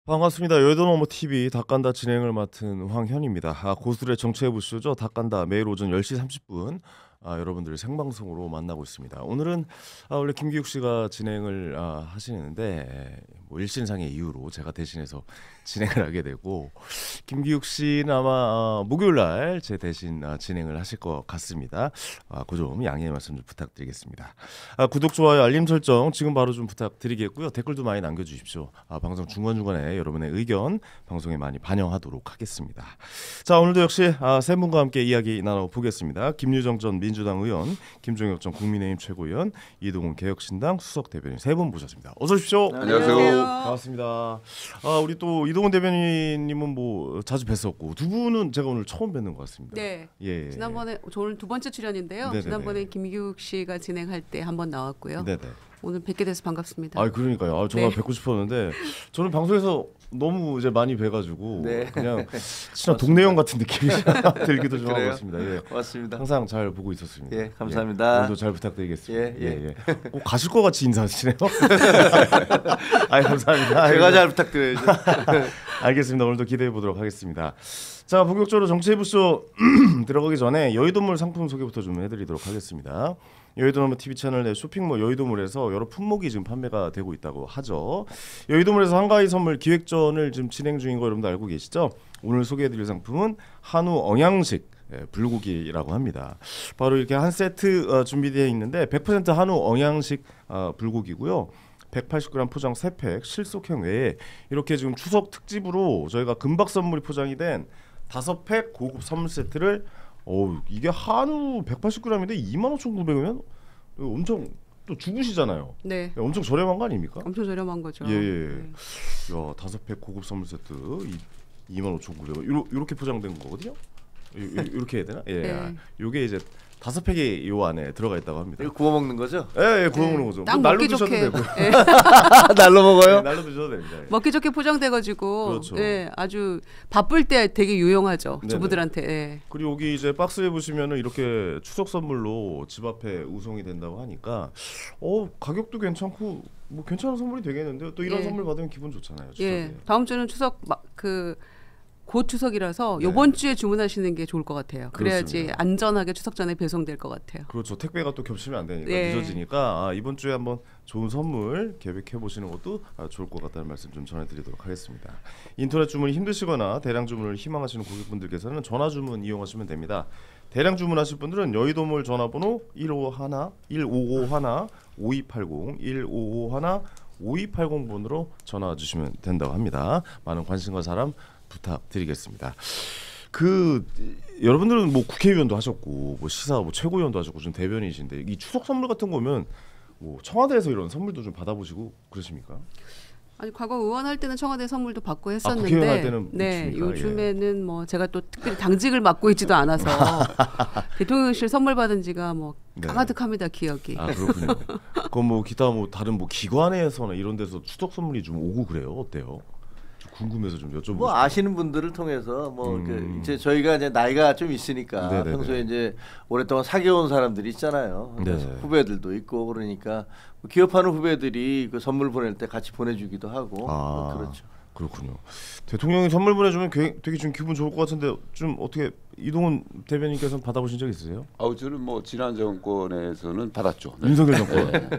반갑습니다. 여의도노모TV 닭간다 진행을 맡은 황현입니다. 고수들의 정치해보시죠. 닭간다 매일 오전 10시 30분 여러분들을 생방송으로 만나고 있습니다. 오늘은 원래 김기욱 씨가 진행을 하시는데 뭐 일신상의 이유로 제가 대신해서 진행을 하게 되고, 김기욱 씨는 아마 목요일날 제 대신 진행을 하실 것 같습니다. 그 점 양해의 말씀 좀 부탁드리겠습니다. 구독, 좋아요, 알림 설정 지금 바로 좀 부탁드리겠고요. 댓글도 많이 남겨주십시오. 방송 중간중간에 여러분의 의견 방송에 많이 반영하도록 하겠습니다. 자, 오늘도 역시 세 분과 함께 이야기 나눠보겠습니다. 김유정 전 민주당 의원, 김종혁 전 국민의힘 최고위원, 이동훈 개혁신당 수석 대변인 세 분 모셨습니다. 어서 오십시오. 안녕하세요. 반갑습니다. 우리 또 이동훈 대변인님은 뭐 자주 뵀었고, 두 분은 제가 오늘 처음 뵙는 것 같습니다. 네. 예. 지난번에 저 오늘 두 번째 출연인데요. 네네네. 지난번에 김기욱 씨가 진행할 때 한번 나왔고요. 네네. 오늘 뵙게 돼서 반갑습니다. 그러니까요. 정말 네. 뵙고 싶었는데 저는 방송에서 너무 이제 많이 뵈가지고 네. 그냥 친한 동네 형 같은 느낌이 들기도 좀 하고 있습니다. 예. 고맙습니다. 항상 잘 보고 있었습니다. 예, 감사합니다. 오늘도 잘 부탁드리겠습니다. 예. 꼭 가실 것 같이 인사하시네요. 감사합니다. 제가 잘 부탁드려야죠. 알겠습니다. 오늘도 기대해 보도록 하겠습니다. 자, 본격적으로 정치해보쇼 들어가기 전에 여의도몰 상품 소개부터 좀 해드리도록 하겠습니다. 여의도몰 TV 채널 내 쇼핑몰 여의도몰에서 여러 품목이 지금 판매가 되고 있다고 하죠. 여의도몰에서 한가위 선물 기획전을 지금 진행 중인 거 여러분들 알고 계시죠? 오늘 소개해드릴 상품은 한우 영양식 불고기라고 합니다. 바로 이렇게 한 세트 준비되어 있는데 100% 한우 영양식 불고기고요. 180g 포장 3팩 실속형 외에 이렇게 지금 추석 특집으로 저희가 금박 선물이 포장이 된 5팩 고급 선물 세트를 이게 한우 180g인데 25,900원이면 엄청 또 죽으시잖아요. 네. 엄청 저렴한 거 아닙니까? 엄청 저렴한 거죠. 예. 네. 야, 5팩 고급 선물 세트 25,900원. 이렇게 포장된 거거든요. 이렇게 해야 되나? 예. 네. 요게 이제 5팩이 요 안에 들어가 있다고 합니다. 이거 구워 먹는 거죠? 예, 구워 먹는 거죠. 딱 날로 먹기 드셔도 좋게. 되고. 예. 날로 먹어요? 날로 드셔도 됩니다. 예. 먹기 좋게 포장돼가지고 그렇죠. 예, 아주 바쁠 때 되게 유용하죠. 네네. 주부들한테. 예. 그리고 여기 이제 박스에 보시면은 이렇게 추석 선물로 집 앞에 우송이 된다고 하니까 가격도 괜찮고 뭐 괜찮은 선물이 되겠는데요. 또 이런 예. 선물 받으면 기분 좋잖아요. 추석에. 예. 다음 주는 추석 곧 추석이라서 네. 이번 주에 주문하시는 게 좋을 것 같아요. 그래야지 그렇습니다. 안전하게 추석 전에 배송될 것 같아요. 그렇죠. 택배가 또 겹치면 안 되니까 네. 늦어지니까 이번 주에 한번 좋은 선물 계획해 보시는 것도 좋을 것 같다는 말씀 좀 전해드리도록 하겠습니다. 인터넷 주문이 힘드시거나 대량 주문을 희망하시는 고객분들께서는 전화 주문 이용하시면 됩니다. 대량 주문하실 분들은 여의도몰 전화번호 1551-5280 5280번으로 전화 주시면 된다고 합니다. 많은 관심과 사랑 부탁드리겠습니다. 여러분들은 뭐 국회의원도 하셨고 뭐 시사 최고위원도 하셨고 좀 대변인이신데 이 추석 선물 같은 거면 뭐 청와대에서 이런 선물도 좀 받아보시고 그러십니까? 아니 과거 의원할 때는 청와대 선물도 받고 국회의원 했었는데 할 때는 네, 묻습니까? 요즘에는 뭐 제가 또 특별히 당직을 맡고 있지도 않아서 대통령실 선물 받은 지가 뭐 네. 까마득합니다. 기억이. 그렇군요. 그럼 뭐 기타 뭐 다른 뭐 기관에서나 이런 데서 추석 선물이 좀 오고 그래요? 어때요? 좀 궁금해서 좀 여쭤보고 뭐 싶어요. 아시는 분들을 통해서 이제 저희가 이제 나이가 좀 있으니까 네네네. 평소에 이제 오랫동안 사귀어온 사람들이 있잖아요. 그래서 네. 후배들도 있고 그러니까 기업하는 후배들이 그 선물 보낼 때 같이 보내주기도 하고 뭐 그렇죠. 그렇군요. 대통령이 선물 보내주면 되게 좀 기분 좋을 것 같은데 좀 어떻게 이동훈 대변인께서는 받아보신 적 있으세요? 저는 뭐 지난 정권에서는 받았죠. 네. 윤석열 정권. 네. 이제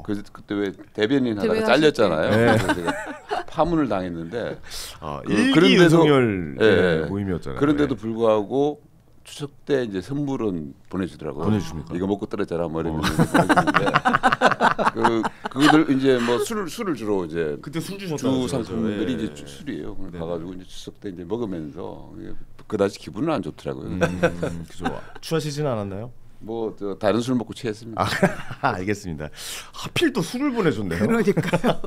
그래서 그때 왜 대변인 하다가 대변하실 잘렸잖아요. 때. 그래서 제가 파문을 당했는데 일기 그런 데서- 윤석열 예. 모임이었잖아요. 그런데도 예. 불구하고 추석 때 이제 선물은 보내주더라고요. 보내주십니까? 이거 먹고 떨어져라 뭐 이러면 보내주는데 그들 이제 뭐 술을 주로 이제 그때 술 주셨다면서요? 주 상품들이 예. 이제 술이에요. 네네. 가가지고 이제 추석 때 이제 먹으면서 그다지 기분은 안 좋더라고요. 그죠. 취하시지는 않았나요? 뭐 다른 술 먹고 취했습니다. 알겠습니다. 하필 또 술을 보내줬네요. 그러니까요.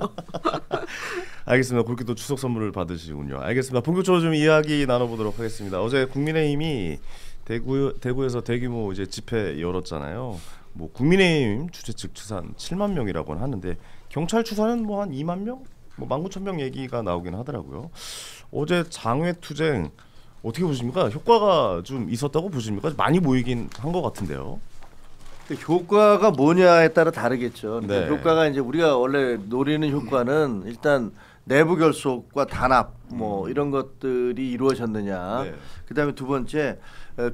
알겠습니다. 그렇게 또 추석 선물을 받으시군요. 알겠습니다. 본격적으로 좀 이야기 나눠보도록 하겠습니다. 어제 국민의힘이 대구에서 대규모 이제 집회 열었잖아요. 뭐 국민의힘 주최 측 추산 7만 명이라고는 하는데 경찰 추산은 뭐 한 2만 명, 뭐 19,000명 얘기가 나오긴 하더라고요. 어제 장외 투쟁 어떻게 보십니까? 효과가 좀 있었다고 보십니까? 많이 모이긴 한 것 같은데요. 효과가 뭐냐에 따라 다르겠죠. 네. 효과가 이제 우리가 원래 노리는 효과는 일단 내부 결속과 단합 뭐 이런 것들이 이루어졌느냐. 네. 그다음에 두 번째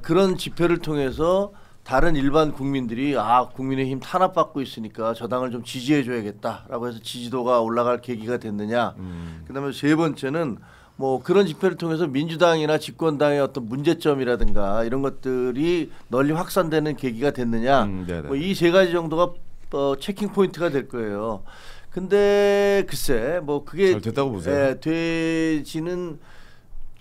그런 집회를 통해서 다른 일반 국민들이 국민의힘 탄압받고 있으니까 저 당을 좀 지지해줘야겠다라고 해서 지지도가 올라갈 계기가 됐느냐. 그다음에 세 번째는 뭐 그런 집회를 통해서 민주당이나 집권당의 어떤 문제점이라든가 이런 것들이 널리 확산되는 계기가 됐느냐. 뭐 이 세 가지 정도가 체킹 포인트가 될 거예요. 근데 글쎄 뭐 그게 잘 됐다고 보세요? 되지는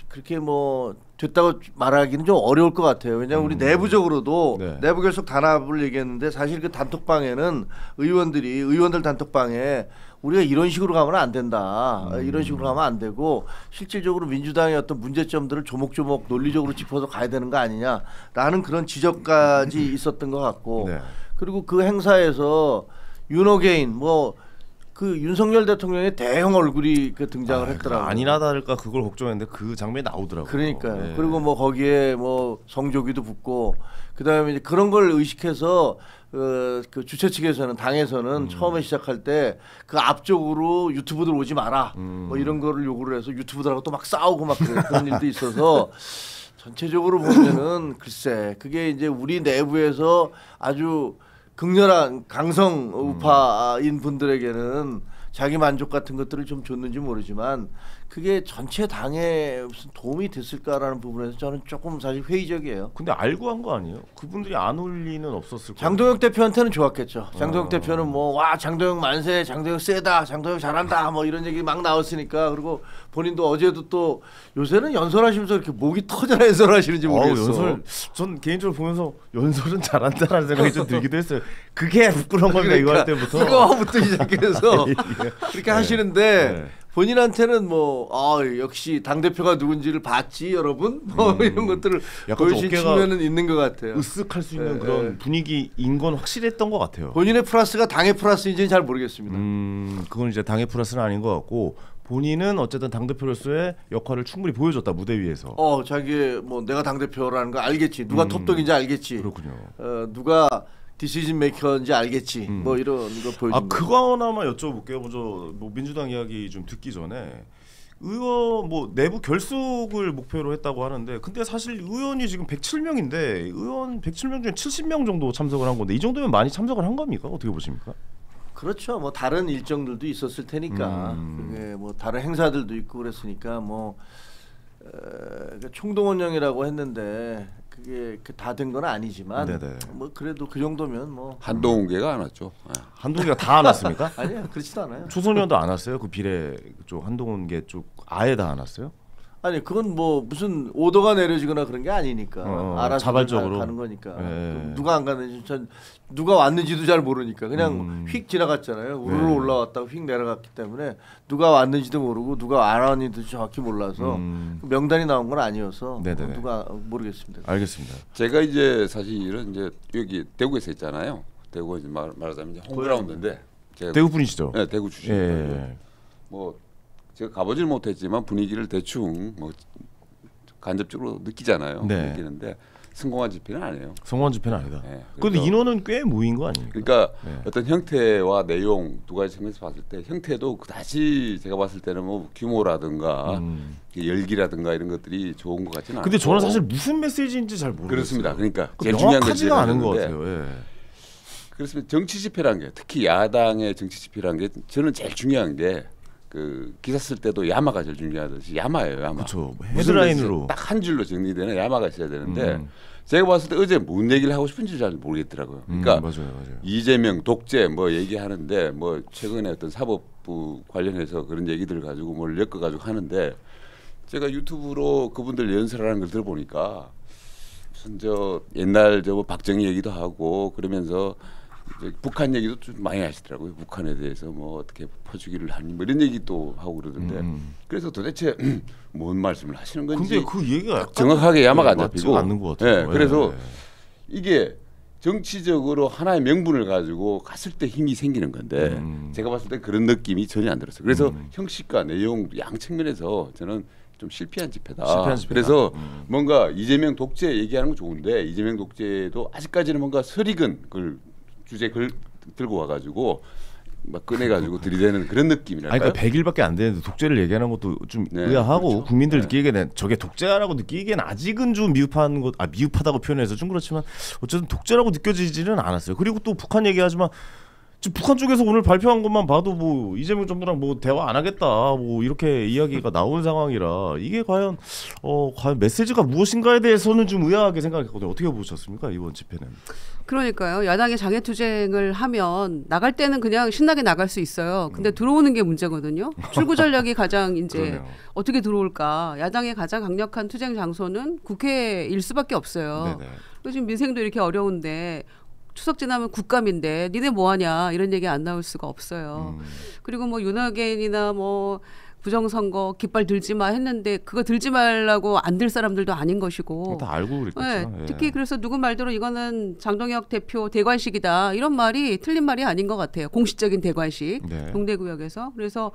그렇게 뭐 됐다고 말하기는 좀 어려울 것 같아요. 왜냐하면 우리 내부적으로도 네. 내부 결속 단합을 얘기했는데 사실 그 단톡방에는 의원들 단톡방에 우리가 이런 식으로 가면 안 된다. 이런 식으로 가면 안 되고 실질적으로 민주당의 어떤 문제점들을 조목조목 논리적으로 짚어서 가야 되는 거 아니냐라는 그런 지적까지 있었던 것 같고 네. 그리고 그 행사에서 윤호개인 뭐 그 윤석열 대통령의 대형 얼굴이 그 등장을 했더라고요. 아니나 다를까 그걸 걱정했는데 그 장면이 나오더라고요. 그러니까요. 네. 그리고 뭐 거기에 뭐 성조기도 붙고 그다음에 이제 그런 걸 의식해서 그 주최 측에서는 당에서는 처음에 시작할 때 그 앞쪽으로 유튜브들 오지 마라 뭐 이런 거를 요구를 해서 유튜브들하고 또 막 싸우고 막 그런 일도 있어서 전체적으로 보면은 글쎄 그게 이제 우리 내부에서 아주 극렬한 강성 우파인 분들에게는 자기 만족 같은 것들을 좀 줬는지 모르지만 그게 전체 당에 무슨 도움이 됐을까라는 부분에서 저는 조금 사실 회의적이에요. 근데 알고 한 거 아니에요? 그분들이 안 올 리는 없었을 거예요. 장동혁 대표한테는 좋았겠죠. 장동혁 대표는 뭐 와 장동혁 만세, 장동혁 세다, 장동혁 잘한다 뭐 이런 얘기 막 나왔으니까 그리고 본인도 어제도 또 요새는 연설하시면서 이렇게 목이 터져라 연설하시는지 모르겠어. 연설 전 개인적으로 보면서 연설은 잘한다라는 생각이 좀 들기도 했어요. 그게 부끄러운 겁니다. 이거 할 때부터. 이거부터 시작해서 그렇게 하시는데 네. 본인한테는 뭐 역시 당 대표가 누군지를 봤지 여러분 뭐 이런 것들을 약간 보여주신 어깨가 측면은 있는 것 같아요. 으쓱할 수 있는 네, 그런 네. 분위기인 건 확실했던 것 같아요. 본인의 플러스가 당의 플러스인지는 잘 모르겠습니다. 그건 이제 당의 플러스는 아닌 것 같고 본인은 어쨌든 당 대표로서의 역할을 충분히 보여줬다 무대 위에서. 자기 뭐 내가 당 대표라는 거 알겠지. 누가 톱독인지 알겠지. 그렇군요. 누가 디시전 메이커인지 알겠지. 뭐 이런 거 보여준 거죠. 그거 하나만 여쭤볼게요. 먼저 뭐 민주당 이야기 좀 듣기 전에 의원 뭐 내부 결속을 목표로 했다고 하는데 근데 사실 의원이 지금 107명인데 의원 107명 중에 70명 정도 참석을 한 건데 이 정도면 많이 참석을 한 겁니까? 어떻게 보십니까? 그렇죠. 뭐 다른 일정들도 있었을 테니까 그게 뭐 다른 행사들도 있고 그랬으니까 뭐 총동원령이라고 했는데 그게 다 된 건 아니지만 네네. 뭐 그래도 그 정도면 뭐 한동훈계가 안 왔죠. 한동훈이가 다 안 왔습니까? 아니야 그렇지도 않아요. 초선의원도 안 왔어요? 그 비례 쪽 한동훈계 쪽 아예 다 안 왔어요? 아니 그건 뭐 무슨 오더가 내려지거나 그런 게 아니니까 알아서 자발적으로 가는 거니까 네. 누가 안 갔는지 전 누가 왔는지도 잘 모르니까 그냥 휙 지나갔잖아요. 우르르 올라왔다가 휙 내려갔기 때문에 누가 왔는지도 모르고 누가 안 왔는지도 정확히 몰라서 그 명단이 나온 건 아니어서 네네네. 누가 모르겠습니다. 알겠습니다. 제가 이제 사실은 이제 여기 대구에서 있잖아요. 대구 이제 말하자면 이제 홈그라운드인데 제가 대구 분이시죠? 네, 대구 출신이에요. 예. 뭐 제가 가보질 못했지만 분위기를 대충 뭐 간접적으로 느끼잖아요. 네. 느끼는데 성공한 집회는 아니에요. 성공한 집회는 아니다. 네, 그런데 그래서- 인원은 꽤 모인 거 아닙니까? 그러니까 네. 어떤 형태와 내용 두 가지 측면에서 봤을 때 형태도 그다지 제가 봤을 때는 뭐 규모라든가 열기라든가 이런 것들이 좋은 것 같지는 않아요. 근데 저는 사실 무슨 메시지인지 잘 모르겠어요. 그렇습니다. 그러니까 그 제일 중요한 건 명확하지가 않은 것 제가 같아요. 예. 그렇습니다. 정치 집회라는 게 특히 야당의 정치 집회라는 게 저는 제일 중요한 게 그 기사 쓸 때도 야마가 제일 중요하듯이 야마예요. 야마. 그렇죠. 헤드라인으로. 딱 한 줄로 정리되는 야마가 있어야 되는데 제가 봤을 때 어제 뭔 얘기를 하고 싶은지 잘 모르겠더라고요. 그러니까 맞아요. 이재명 독재 뭐 얘기하는데 뭐 최근에 어떤 사법부 관련해서 그런 얘기들을 가지고 뭘 엮어 가지고 하는데 제가 유튜브로 그분들 연설하는 걸 들어보니까 무슨 저 옛날 저 박정희 얘기도 하고 그러면서 이제 북한 얘기도 좀 많이 하시더라고요. 북한에 대해서 뭐 어떻게 퍼주기를 하니 뭐 이런 얘기도 하고 그러던데 그래서 도대체 뭔 말씀을 하시는 건지 근데 그 얘기가 약간 정확하게 야마가 안 맞지가 잡히고 않는 것 같아요. 예, 그래서 예. 이게 정치적으로 하나의 명분을 가지고 갔을 때 힘이 생기는 건데 제가 봤을 때 그런 느낌이 전혀 안 들었어요. 그래서 형식과 내용 양 측면에서 저는 좀 실패한 집회다. 실패한 집회다. 그래서 뭔가 이재명 독재 얘기하는 건 좋은데 이재명 독재도 아직까지는 뭔가 설익은 걸 주제 걸 들고 와가지고 막 꺼내가지고 들이대는 그런 느낌이랄까요? 아니, 그러니까 100일밖에 안 되는데 독재를 얘기하는 것도 좀 네, 의아하고 그렇죠. 국민들 네. 느끼기에는 저게 독재라고 느끼기에는 아직은 좀 미흡한 것, 미흡하다고 표현해서 좀 그렇지만 어쨌든 독재라고 느껴지지는 않았어요. 그리고 또 북한 얘기하지만 지금 북한 쪽에서 오늘 발표한 것만 봐도 뭐 이재명 정부랑 뭐 대화 안 하겠다 뭐 이렇게 이야기가 나온 상황이라 이게 과연 메시지가 무엇인가에 대해서는 좀 의아하게 생각했거든요. 어떻게 보셨습니까 이번 집회는? 그러니까요. 야당이 장애투쟁을 하면 나갈 때는 그냥 신나게 나갈 수 있어요. 근데 들어오는 게 문제거든요. 출구 전략이 가장 이제 그러네요. 어떻게 들어올까. 야당의 가장 강력한 투쟁 장소는 국회일 수밖에 없어요. 네네. 그리고 지금 민생도 이렇게 어려운데 추석 지나면 국감인데 니네 뭐하냐 이런 얘기 안 나올 수가 없어요. 그리고 뭐 윤핵관이나 뭐 부정선거 깃발 들지 마 했는데 그거 들지 말라고 안 들 사람들도 아닌 것이고. 다 알고 그랬겠죠. 네, 예. 특히 그래서 누구 말대로 이거는 장동혁 대표 대관식이다 이런 말이 틀린 말이 아닌 것 같아요. 공식적인 대관식 네. 동대구역에서. 그래서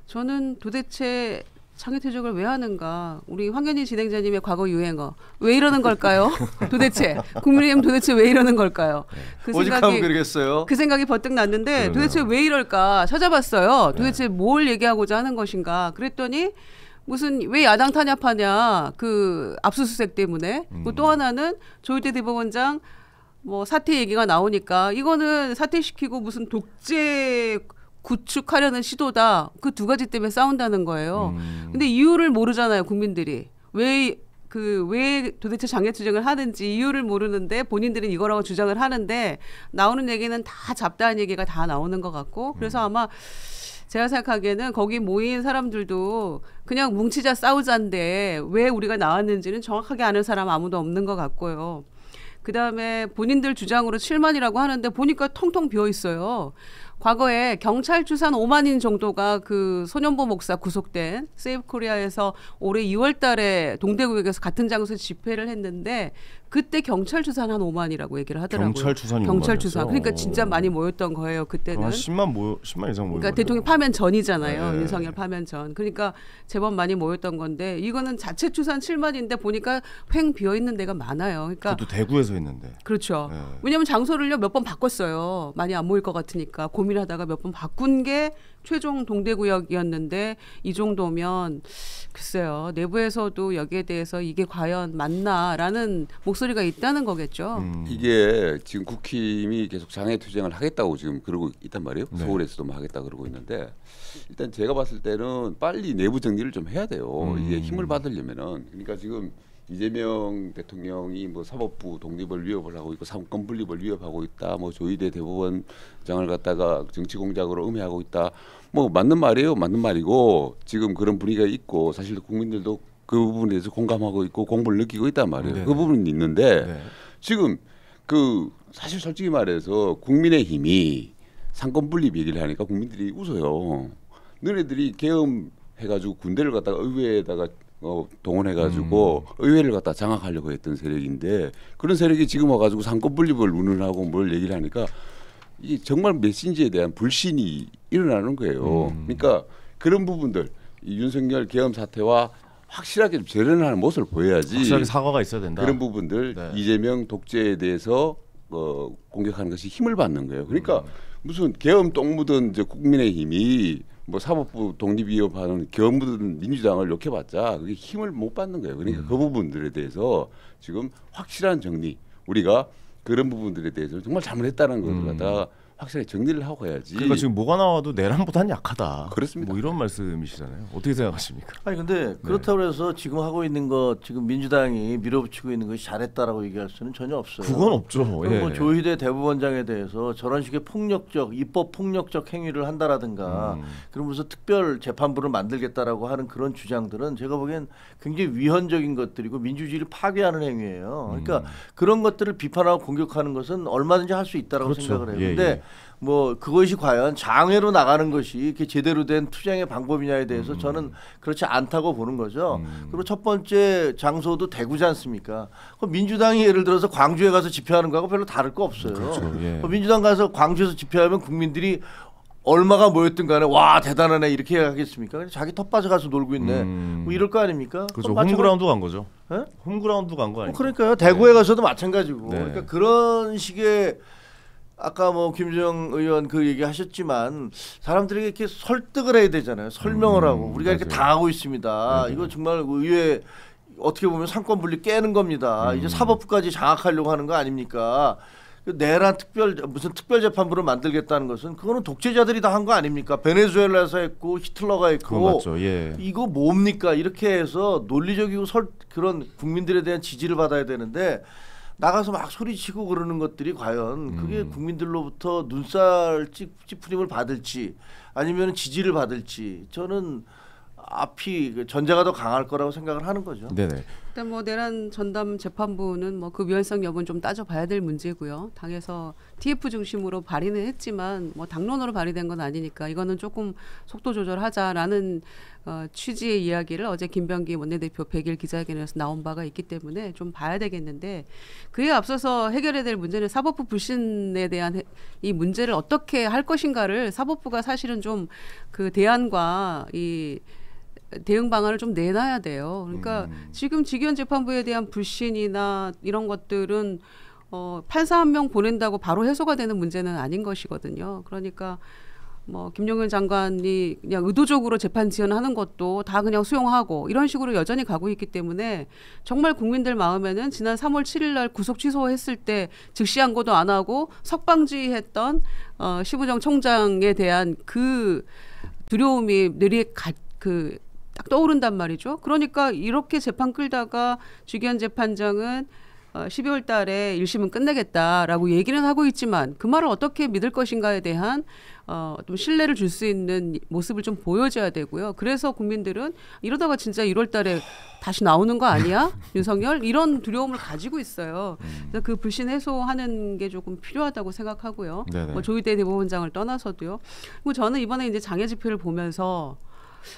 저는 도대체 장애투쟁을 왜 하는가? 우리 황현희 진행자님의 과거 유행어 왜 이러는 걸까요? 도대체 국민의힘 도대체 왜 이러는 걸까요? 그 오직하면 그러겠어요. 그 생각이 번뜩 났는데 그러네요. 도대체 왜 이럴까 찾아봤어요. 도대체 뭘 얘기하고자 하는 것인가? 그랬더니 무슨 왜 야당 탄압하냐 그 압수수색 때문에 그리고 또 하나는 조희대 대법원장 뭐 사퇴 얘기가 나오니까 이거는 사퇴시키고 무슨 독재 구축하려는 시도다. 그 두 가지 때문에 싸운다는 거예요. 근데 이유를 모르잖아요, 국민들이. 왜 도대체 장애투쟁을 하는지 이유를 모르는데 본인들은 이거라고 주장을 하는데 나오는 얘기는 다 잡다한 얘기가 다 나오는 것 같고 그래서 아마 제가 생각하기에는 거기 모인 사람들도 그냥 뭉치자 싸우자인데 왜 우리가 나왔는지는 정확하게 아는 사람 아무도 없는 것 같고요. 그다음에 본인들 주장으로 7만이라고 하는데 보니까 텅텅 비어 있어요. 과거에 경찰 추산 5만인 정도가 그 소년보 목사 구속된 세이브 코리아에서 올해 2월 달에 동대구역에서 같은 장소에서 집회를 했는데 그때 경찰 추산 한 5만이라고 얘기를 하더라고요. 경찰 추산이 경찰 5만이었어요? 추산. 그러니까 진짜 많이 모였던 거예요. 그때는. 한 10만 이상 모인 그러니까 거네요. 대통령 파면 전이잖아요. 네. 윤석열 파면 전. 그러니까 제법 많이 모였던 건데 이거는 자체 추산 7만인데 보니까 횡 비어 있는 데가 많아요. 그러니까 저도 대구에서 했는데. 그렇죠. 네. 왜냐하면 장소를요 몇 번 바꿨어요. 많이 안 모일 것 같으니까 고민하다가 몇 번 바꾼 게 최종 동대구역이었는데 이 정도면 글쎄요 내부에서도 여기에 대해서 이게 과연 맞나라는 목소리가 있다는 거겠죠. 이게 지금 국힘이 계속 장애투쟁을 하겠다고 지금 그러고 있단 말이에요. 네. 서울에서도 뭐 하겠다 그러고 있는데 일단 제가 봤을 때는 빨리 내부 정리를 좀 해야 돼요. 이게 힘을 받으려면은 그러니까 지금 이재명 대통령이 뭐 사법부 독립을 위협을 하고 있고 삼권 분립을 위협하고 있다. 뭐 조희대 대법원장을 갖다가 정치 공작으로 음해하고 있다. 뭐 맞는 말이에요. 맞는 말이고 지금 그런 분위기가 있고 사실 국민들도 그 부분에 대해서 공감하고 있고 공분을 느끼고 있단 말이에요. 네. 그 부분이 있는데 네. 지금 그 사실 솔직히 말해서 국민의힘이 상권 분립 얘기를 하니까 국민들이 웃어요. 너네들이 계엄해가지고 군대를 갖다가 의회에다가 동원해가지고 의회를 갖다 장악하려고 했던 세력인데 그런 세력이 지금 와가지고 상권 분립을 운운하고 뭘 얘기를 하니까 이게 정말 메신저에 대한 불신이 일어나는 거예요. 그러니까 그런 부분들 이 윤석열 계엄 사태와 확실하게 좀 재련하는 모습을 보여야지. 확실하게 사과가 있어야 된다. 그런 부분들 네. 이재명 독재에 대해서 공격하는 것이 힘을 받는 거예요. 그러니까 무슨 계엄 똥 묻은 이제 국민의힘이 뭐 사법부 독립위협하는 계엄 묻은 민주당을 욕해봤자 그게 힘을 못 받는 거예요. 그러니까 그 부분들에 대해서 지금 확실한 정리 우리가 그런 부분들에 대해서 정말 잘못했다는 것을 갖다가 확실하게 정리를 하고 해야지. 그러니까 지금 뭐가 나와도 내란보다는 약하다. 그렇습니다. 뭐 이런 말씀이시잖아요. 어떻게 생각하십니까? 아니 근데 그렇다고 해서 지금 하고 있는 것 지금 민주당이 밀어붙이고 있는 것이 잘했다라고 얘기할 수는 전혀 없어요. 그건 없죠. 그럼 예. 뭐 조희대 대법원장에 대해서 저런 식의 폭력적 입법 폭력적 행위를 한다라든가 그러면서 특별 재판부를 만들겠다라고 하는 그런 주장들은 제가 보기엔 굉장히 위헌적인 것들이고 민주주의를 파괴하는 행위예요. 그러니까 그런 것들을 비판하고 공격하는 것은 얼마든지 할 수 있다라고 그렇죠. 생각을 해요. 예, 근데 예. 뭐 그것이 과연 장외로 나가는 것이 이렇게 제대로 된 투쟁의 방법이냐에 대해서 저는 그렇지 않다고 보는 거죠. 그리고 첫 번째 장소도 대구지 않습니까? 그럼 민주당이 예를 들어서 광주에 가서 집회하는 거하고 별로 다를 거 없어요. 그렇죠. 예. 민주당 가서 광주에서 집회하면 국민들이 얼마가 모였든 간에 와 대단하네 이렇게 하겠습니까? 자기 텃밭에 가서 놀고 있네. 뭐 이럴 거 아닙니까? 그렇죠. 그럼 홈그라운드 간 거죠. 예? 홈그라운드 간 거 아니에요? 그러니까요. 대구에 가서도 마찬가지고. 네. 그러니까 그런 식의 아까 뭐 김주영 의원 그 얘기하셨지만 사람들에게 이렇게 설득을 해야 되잖아요. 설명을 하고 우리가 이렇게 맞아요. 당하고 있습니다. 맞아요. 이거 정말 의회 어떻게 보면 상권 분리 깨는 겁니다. 이제 사법부까지 장악하려고 하는 거 아닙니까? 내란 무슨 특별 재판부를 만들겠다는 것은 그거는 독재자들이 다 한 거 아닙니까? 베네수엘라에서 했고 히틀러가 그거 했고 맞죠. 예. 이거 뭡니까? 이렇게 해서 논리적이고 그런 국민들에 대한 지지를 받아야 되는데 나가서 막 소리치고 그러는 것들이 과연 그게 국민들로부터 눈살 찌푸림을 받을지 아니면 지지를 받을지 저는 앞이 전제가 더 강할 거라고 생각을 하는 거죠. 네네. 일단 뭐 내란 전담 재판부는 뭐 그 위헌성 여부는 좀 따져봐야 될 문제고요. 당에서 TF 중심으로 발의는 했지만 뭐 당론으로 발의된 건 아니니까 이거는 조금 속도 조절하자라는 취지의 이야기를 어제 김병기 원내대표 100일 기자회견에서 나온 바가 있기 때문에 좀 봐야 되겠는데 그에 앞서서 해결해야 될 문제는 사법부 불신에 대한 이 문제를 어떻게 할 것인가를 사법부가 사실은 좀 그 대안과 이 대응 방안을 좀 내놔야 돼요. 그러니까 지금 직위원 재판부에 대한 불신이나 이런 것들은 판사 한 명 보낸다고 바로 해소가 되는 문제는 아닌 것이거든요. 그러니까 뭐 김용현 장관이 그냥 의도적으로 재판 지연하는 것도 다 그냥 수용하고 이런 식으로 여전히 가고 있기 때문에 정말 국민들 마음에는 지난 3월 7일 날 구속 취소했을 때 즉시 항고도 안 하고 석방지휘했던 시부정 총장에 대한 그 두려움이 뇌리에 딱 떠오른단 말이죠. 그러니까 이렇게 재판 끌다가 주기현 재판장은 12월 달에 1심은 끝내겠다라고 얘기는 하고 있지만 그 말을 어떻게 믿을 것인가에 대한 좀 신뢰를 줄 수 있는 모습을 좀 보여줘야 되고요. 그래서 국민들은 이러다가 진짜 1월 달에 다시 나오는 거 아니야? 윤석열? 이런 두려움을 가지고 있어요. 그래서 그 불신 해소하는 게 조금 필요하다고 생각하고요. 뭐 조희대 대법원장을 떠나서도요. 그리고 저는 이번에 이제 장애 집회를 보면서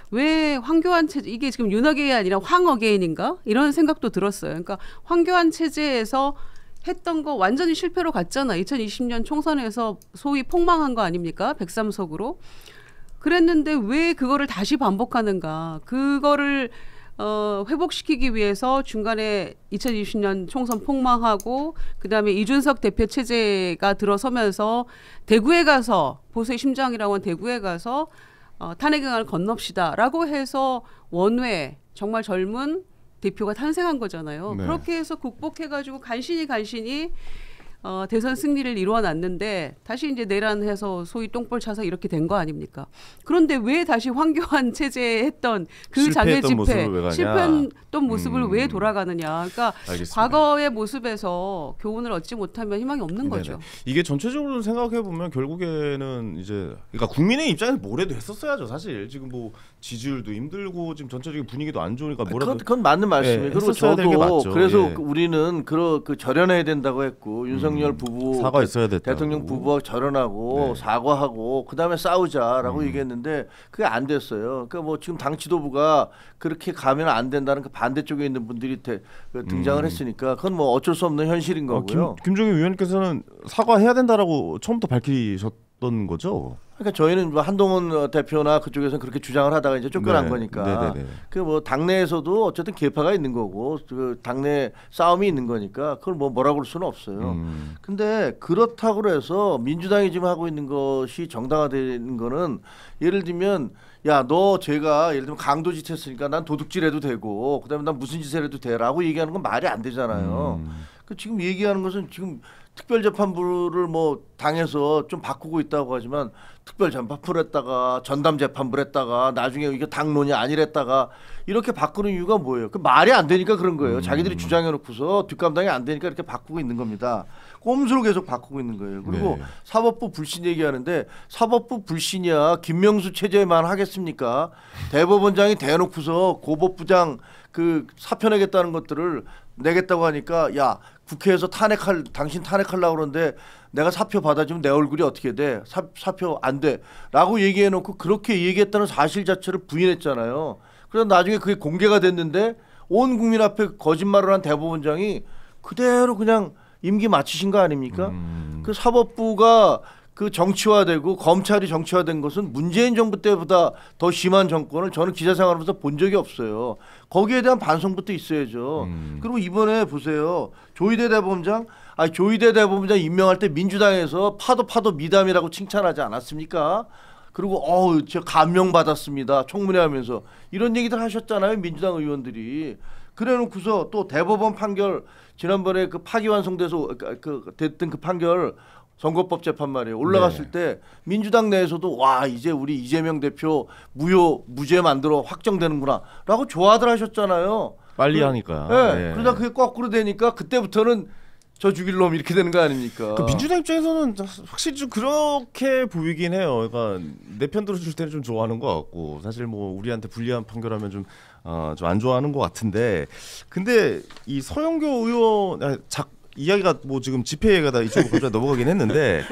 왜 황교안 체제 이게 지금 윤어게인이 아니라 황어게인인가 이런 생각도 들었어요. 그러니까 황교안 체제에서 했던 거 완전히 실패로 갔잖아. 2020년 총선에서 소위 폭망한 거 아닙니까? 103석으로. 그랬는데 왜 그거를 다시 반복하는가. 그거를 회복시키기 위해서 중간에 2020년 총선 폭망하고 그다음에 이준석 대표 체제가 들어서면서 대구에 가서 보수의 심장이라고 하는 대구에 가서 탄핵 경을 건넙시다라고 해서 원외 정말 젊은 대표가 탄생한 거잖아요. 네. 그렇게 해서 극복해가지고 간신히 대선 승리를 이루어놨는데 다시 이제 내란해서 소위 똥볼 차서 이렇게 된 거 아닙니까? 그런데 왜 다시 황교안 체제에 했던 그 장애 실패했던 집회 모습을 왜 가냐? 실패했던 모습을 왜 돌아가느냐? 그러니까 알겠습니다. 과거의 모습에서 교훈을 얻지 못하면 희망이 없는 거죠. 네네. 이게 전체적으로 생각해 보면 결국에는 이제 그러니까 국민의 입장에서 뭐래도 했었어야죠. 사실 지금 뭐 지지율도 힘들고 지금 전체적인 분위기도 안 좋으니까 뭐라도 그건 맞는 말씀이에요. 예, 그리고 했었어야 되는 게 저도 맞죠. 그래서 예. 우리는 그 절연해야 된다고 했고 윤석열 부부 사과 있어야 됐다고. 대통령 부부와 절연하고 네. 사과하고 그다음에 싸우자라고 얘기했는데 그게 안 됐어요. 그러니까 뭐 지금 당 지도부가 그렇게 가면 안 된다는 그 반대쪽에 있는 분들이 등장을 했으니까 그건 뭐 어쩔 수 없는 현실인 거고요. 김종인 위원님께서는 사과해야 된다라고 처음부터 밝히셨던 거죠? 그러니까 저희는 뭐 한동훈 대표나 그쪽에서는 그렇게 주장을 하다가 이제 쫓겨난 네. 거니까. 네네네. 그 뭐 당내에서도 어쨌든 계파가 있는 거고 그 당내 싸움이 있는 거니까 그걸 뭐라고 할 수는 없어요. 근데 그렇다고 해서 민주당이 지금 하고 있는 것이 정당화되는 거는 예를 들면 야 너 제가 예를 들면 강도짓 했으니까 난 도둑질해도 되고 그다음에 난 무슨 짓을 해도 돼라고 얘기하는 건 말이 안 되잖아요. 그 지금 얘기하는 것은 지금 특별재판부를 뭐 당에서 좀 바꾸고 있다고 하지만 특별재판부를 했다가 전담재판부를 했다가 나중에 이게 당론이 아니랬다가 이렇게 바꾸는 이유가 뭐예요? 그 말이 안 되니까 그런 거예요. 자기들이 주장해놓고서 뒷감당이 안 되니까 이렇게 바꾸고 있는 겁니다. 꼼수로 계속 바꾸고 있는 거예요. 그리고 네. 사법부 불신 얘기하는데 사법부 불신이야 김명수 체제만 하겠습니까? 대법원장이 대놓고서 고법부장 그 사표 내겠다는 것들을 내겠다고 하니까 야 국회에서 당신 탄핵하려고 그러는데 내가 사표 받아주면 내 얼굴이 어떻게 돼? 사표 안 돼. 라고 얘기해놓고 그렇게 얘기했다는 사실 자체를 부인했잖아요. 그래서 나중에 그게 공개가 됐는데 온 국민 앞에 거짓말을 한 대법원장이 그대로 그냥 임기 마치신 거 아닙니까? 그 사법부가 그 정치화되고 검찰이 정치화된 것은 문재인 정부 때보다 더 심한 정권을 저는 기자 생활하면서 본 적이 없어요. 거기에 대한 반성부터 있어야죠. 그리고 이번에 보세요. 조희대 대법원장 조희대 대법원장 임명할 때 민주당에서 파도 미담이라고 칭찬하지 않았습니까? 그리고 저 감명 받았습니다. 청문회 하면서 이런 얘기들 하셨잖아요. 민주당 의원들이. 그래놓고서 또 대법원 판결 지난번에 그 파기환송돼서 됐던 그 판결 선거법 재판 말이에요. 올라갔을 때 민주당 내에서도 와 이제 우리 이재명 대표 무죄 만들어 확정되는구나라고 좋아들 하셨잖아요. 빨리 하니까. 네. 그러다 그게 거꾸로 되니까 그때부터는 저 죽일 놈 이렇게 되는 거 아닙니까? 그 민주당 입장에서는 확실히 좀 그렇게 보이긴 해요. 그러니까 내 편 들어줄 때는 좀 좋아하는 것 같고 사실 뭐 우리한테 불리한 판결하면 좀 안 좋아하는 것 같은데 근데 이 서영교 의원 이야기가 뭐 지금 집회 얘기가 다 이쪽으로 갑자기 넘어가긴 했는데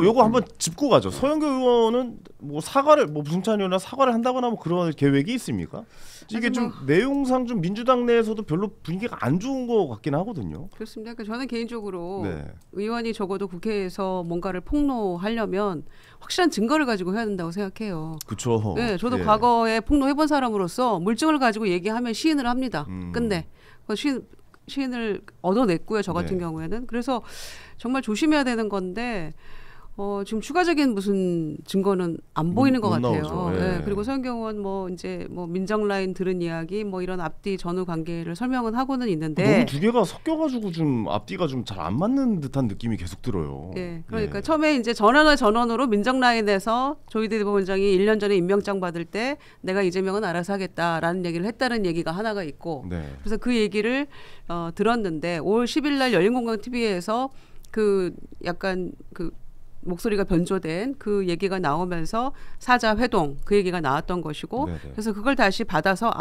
요거 한번 짚고 가죠. 서영교 의원은 뭐 사과를 뭐 부승찬 의원이나 사과를 한다거나 뭐 그런 계획이 있습니까? 이게 좀 내용상 좀 민주당 내에서도 별로 분위기가 안 좋은 것 같긴 하거든요. 그렇습니다. 그러니까 저는 개인적으로 네. 의원이 적어도 국회에서 뭔가를 폭로하려면 확실한 증거를 가지고 해야 된다고 생각해요. 그렇죠. 네, 저도 과거에 폭로해본 사람으로서 물증을 가지고 얘기하면 시인을 합니다. 끝내. 시인을 얻어냈고요. 저 같은 경우에는. 그래서 정말 조심해야 되는 건데 지금 추가적인 무슨 증거는 안 보이는 것 같아요. 네. 그리고 서영교 의원 뭐 이제 뭐 민정 라인 들은 이야기 뭐 이런 앞뒤 전후 관계를 설명은 하고는 있는데 너무 두 개가 섞여가지고 좀 앞뒤가 좀 잘 안 맞는 듯한 느낌이 계속 들어요. 네, 그러니까 처음에 이제 전원으로 민정 라인에서 조희대 대법원장이 1년 전에 임명장 받을 때 내가 이재명은 알아서 하겠다라는 얘기를 했다는 얘기가 하나가 있고, 그래서 그 얘기를 들었는데 5월 10일 날 열린공감 TV에서 그 약간 그 목소리가 변조된 그 얘기가 나오면서 사자 회동 그 얘기가 나왔던 것이고 그래서 그걸 다시 받아서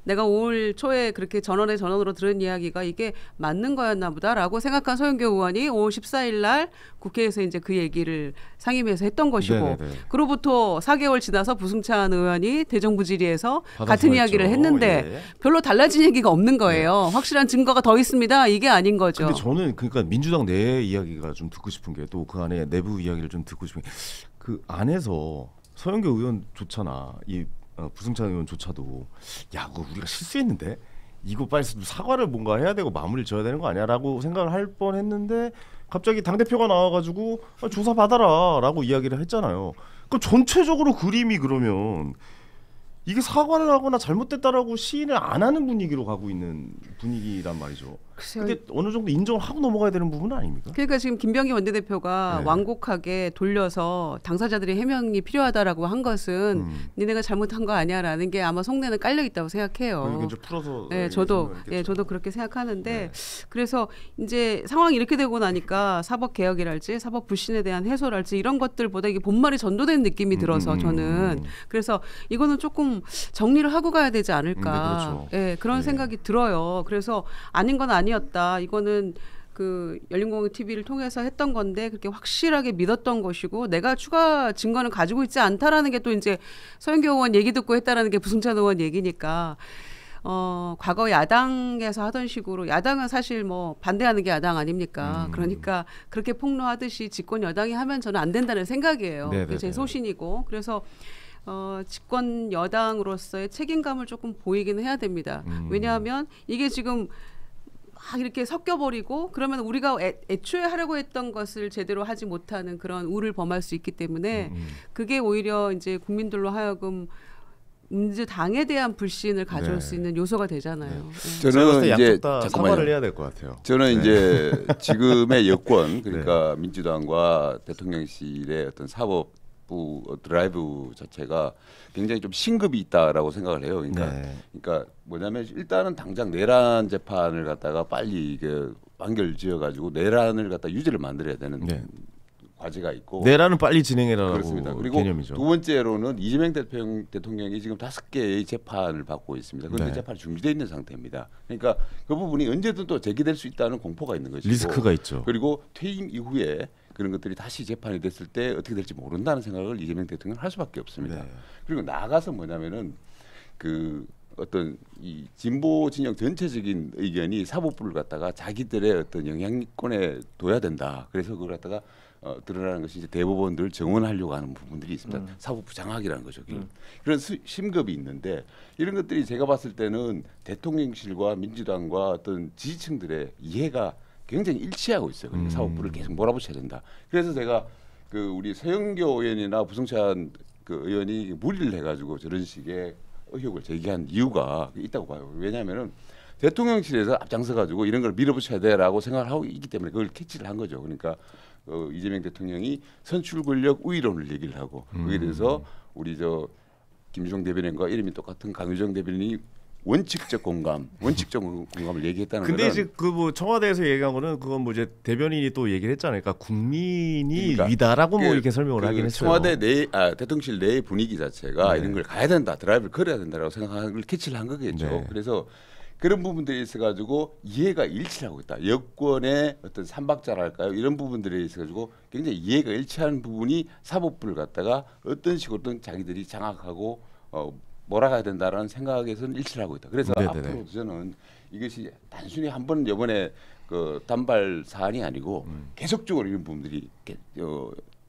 내가 5월 초에 그렇게 전원으로 들은 이야기가 이게 맞는 거였나 보다라고 생각한 서영교 의원이 5월 14일 날 국회에서 이제 그 얘기를 상임위에서 했던 것이고 그로부터 4개월 지나서 부승찬 의원이 대정부질의에서 같은 이야기를 했는데 별로 달라진 얘기가 없는 거예요. 확실한 증거가 더 있습니다. 이게 아닌 거죠. 근데 저는 그러니까 민주당 내 이야기가 좀 듣고 싶은 게 또 그 안에 내부 이야기를 좀 듣고 싶은 게 그 안에서 서영교 의원조차나 이 부승찬 의원조차도 야 그거 우리가 실수했는데 이거 빨리 사과를 뭔가 해야 되고 마무리를 지어야 되는 거 아니야라고 생각을 할 뻔했는데 갑자기 당대표가 나와가지고 조사 받아라라고 이야기를 했잖아요. 그 전체적으로 그림이 그러면 이게 사과를 하거나 잘못됐다라고 시인을 안 하는 분위기로 가고 있는 분위기란 말이죠. 근데 어느 정도 인정을 하고 넘어가야 되는 부분은 아닙니까? 그러니까 지금 김병기 원내대표가 완곡하게 돌려서 당사자들의 해명이 필요하다라고 한 것은 니네가 잘못한 거 아니야라는 게 아마 속내는 깔려 있다고 생각해요. 이제 풀어서 저도 그렇게 생각하는데 그래서 이제 상황이 이렇게 되고 나니까 사법 개혁이랄지 사법 불신에 대한 해소랄지 이런 것들보다 이게 본말이 전도된 느낌이 들어서 저는 그래서 이거는 조금 정리를 하고 가야 되지 않을까. 그런 생각이 들어요. 그래서 아닌 건 아니었다. 이거는 그 열린공감 TV를 통해서 했던 건데 그렇게 확실하게 믿었던 것이고 내가 추가 증거는 가지고 있지 않다라는 게 또 이제 서영교 의원 얘기 듣고 했다라는 게 부승찬 의원 얘기니까 과거 야당에서 하던 식으로 야당은 사실 뭐 반대하는 게 야당 아닙니까? 그러니까 그렇게 폭로하듯이 집권 여당이 하면 저는 안 된다는 생각이에요. 그게 제 소신이고 그래서 집권 여당으로서의 책임감을 조금 보이기는 해야 됩니다. 왜냐하면 이게 지금 막 이렇게 섞여버리고 그러면 우리가 애초에 하려고 했던 것을 제대로 하지 못하는 그런 우를 범할 수 있기 때문에 그게 오히려 이제 국민들로 하여금 민주당에 대한 불신을 가져올 수 있는 요소가 되잖아요. 저는 이제 사과를 해야 될 것 같아요. 저는 이제 지금의 여권 그러니까 민주당과 대통령실의 어떤 사법부 드라이브 자체가 굉장히 좀 신급이 있다라고 생각을 해요. 그러니까 뭐냐면 일단은 당장 내란 재판을 갖다가 빨리 이게 완결 지어가지고 내란을 갖다 유죄를 만들어야 되는 과제가 있고 내란은 빨리 진행해라라고 그렇습니다. 그리고 개념이죠. 두 번째로는 이재명 대통령이 지금 5개의 재판을 받고 있습니다. 그런데 재판이 중지되어 있는 상태입니다. 그러니까 그 부분이 언제든 또 제기될 수 있다는 공포가 있는 것이고 리스크가 있죠. 그리고 퇴임 이후에 그런 것들이 다시 재판이 됐을 때 어떻게 될지 모른다는 생각을 이재명 대통령은 할 수밖에 없습니다. 그리고 나아가서 뭐냐면은 그 어떤 이 진보 진영 전체적인 의견이 사법부를 갖다가 자기들의 어떤 영향권에 둬야 된다. 그래서 그걸 갖다가 드러나는 것이 이제 대법원들을 정원하려고 하는 부분들이 있습니다. 사법부 장악이라는 거죠. 그런 심급이 있는데 이런 것들이 제가 봤을 때는 대통령실과 민주당과 어떤 지지층들의 이해가 굉장히 일치하고 있어요. 그러니까 사법부를 계속 몰아붙여야 된다. 그래서 제가 그 우리 서영교 의원이나 부성찬 그 의원이 무리를 해가지고 저런 식의 의혹을 제기한 이유가 있다고 봐요. 왜냐하면은 대통령실에서 앞장서가지고 이런 걸 밀어붙여야 돼라고 생각을 하고 있기 때문에 그걸 캐치를 한 거죠. 그러니까 이재명 대통령이 선출 권력 우위론을 얘기를 하고 거기에 대해서 우리 저 김주성 대변인과 이름이 똑같은 강유정 대변인이 원칙적 공감을 얘기했다는 거는. 근데 이제 그 뭐 청와대에서 얘기한 거는 그건 뭐 이제 대변인이 또 얘기를 했잖아요. 그러니까 국민이 그러니까 위다라고 뭐 이렇게 설명을 하긴 했어요. 청와대 대통령실 내 분위기 자체가 이런 걸 가야 된다, 드라이브를 걸어야 된다라고 생각하는 걸 캐치를 한 거겠죠. 네. 그래서 그런 부분들에 있어 가지고 이해가 일치를 하고 있다. 여권의 어떤 삼박자랄까요? 이런 부분들에 있어 가지고 굉장히 이해가 일치하는 부분이 사법부를 갖다가 어떤 식으로든 자기들이 장악하고 몰아가야 된다라는 생각에서는 일치를 하고 있다. 그래서 네네네. 앞으로 저는 이것이 단순히 한 번 이번에 그 단발 사안이 아니고 계속적으로 이런 부분들이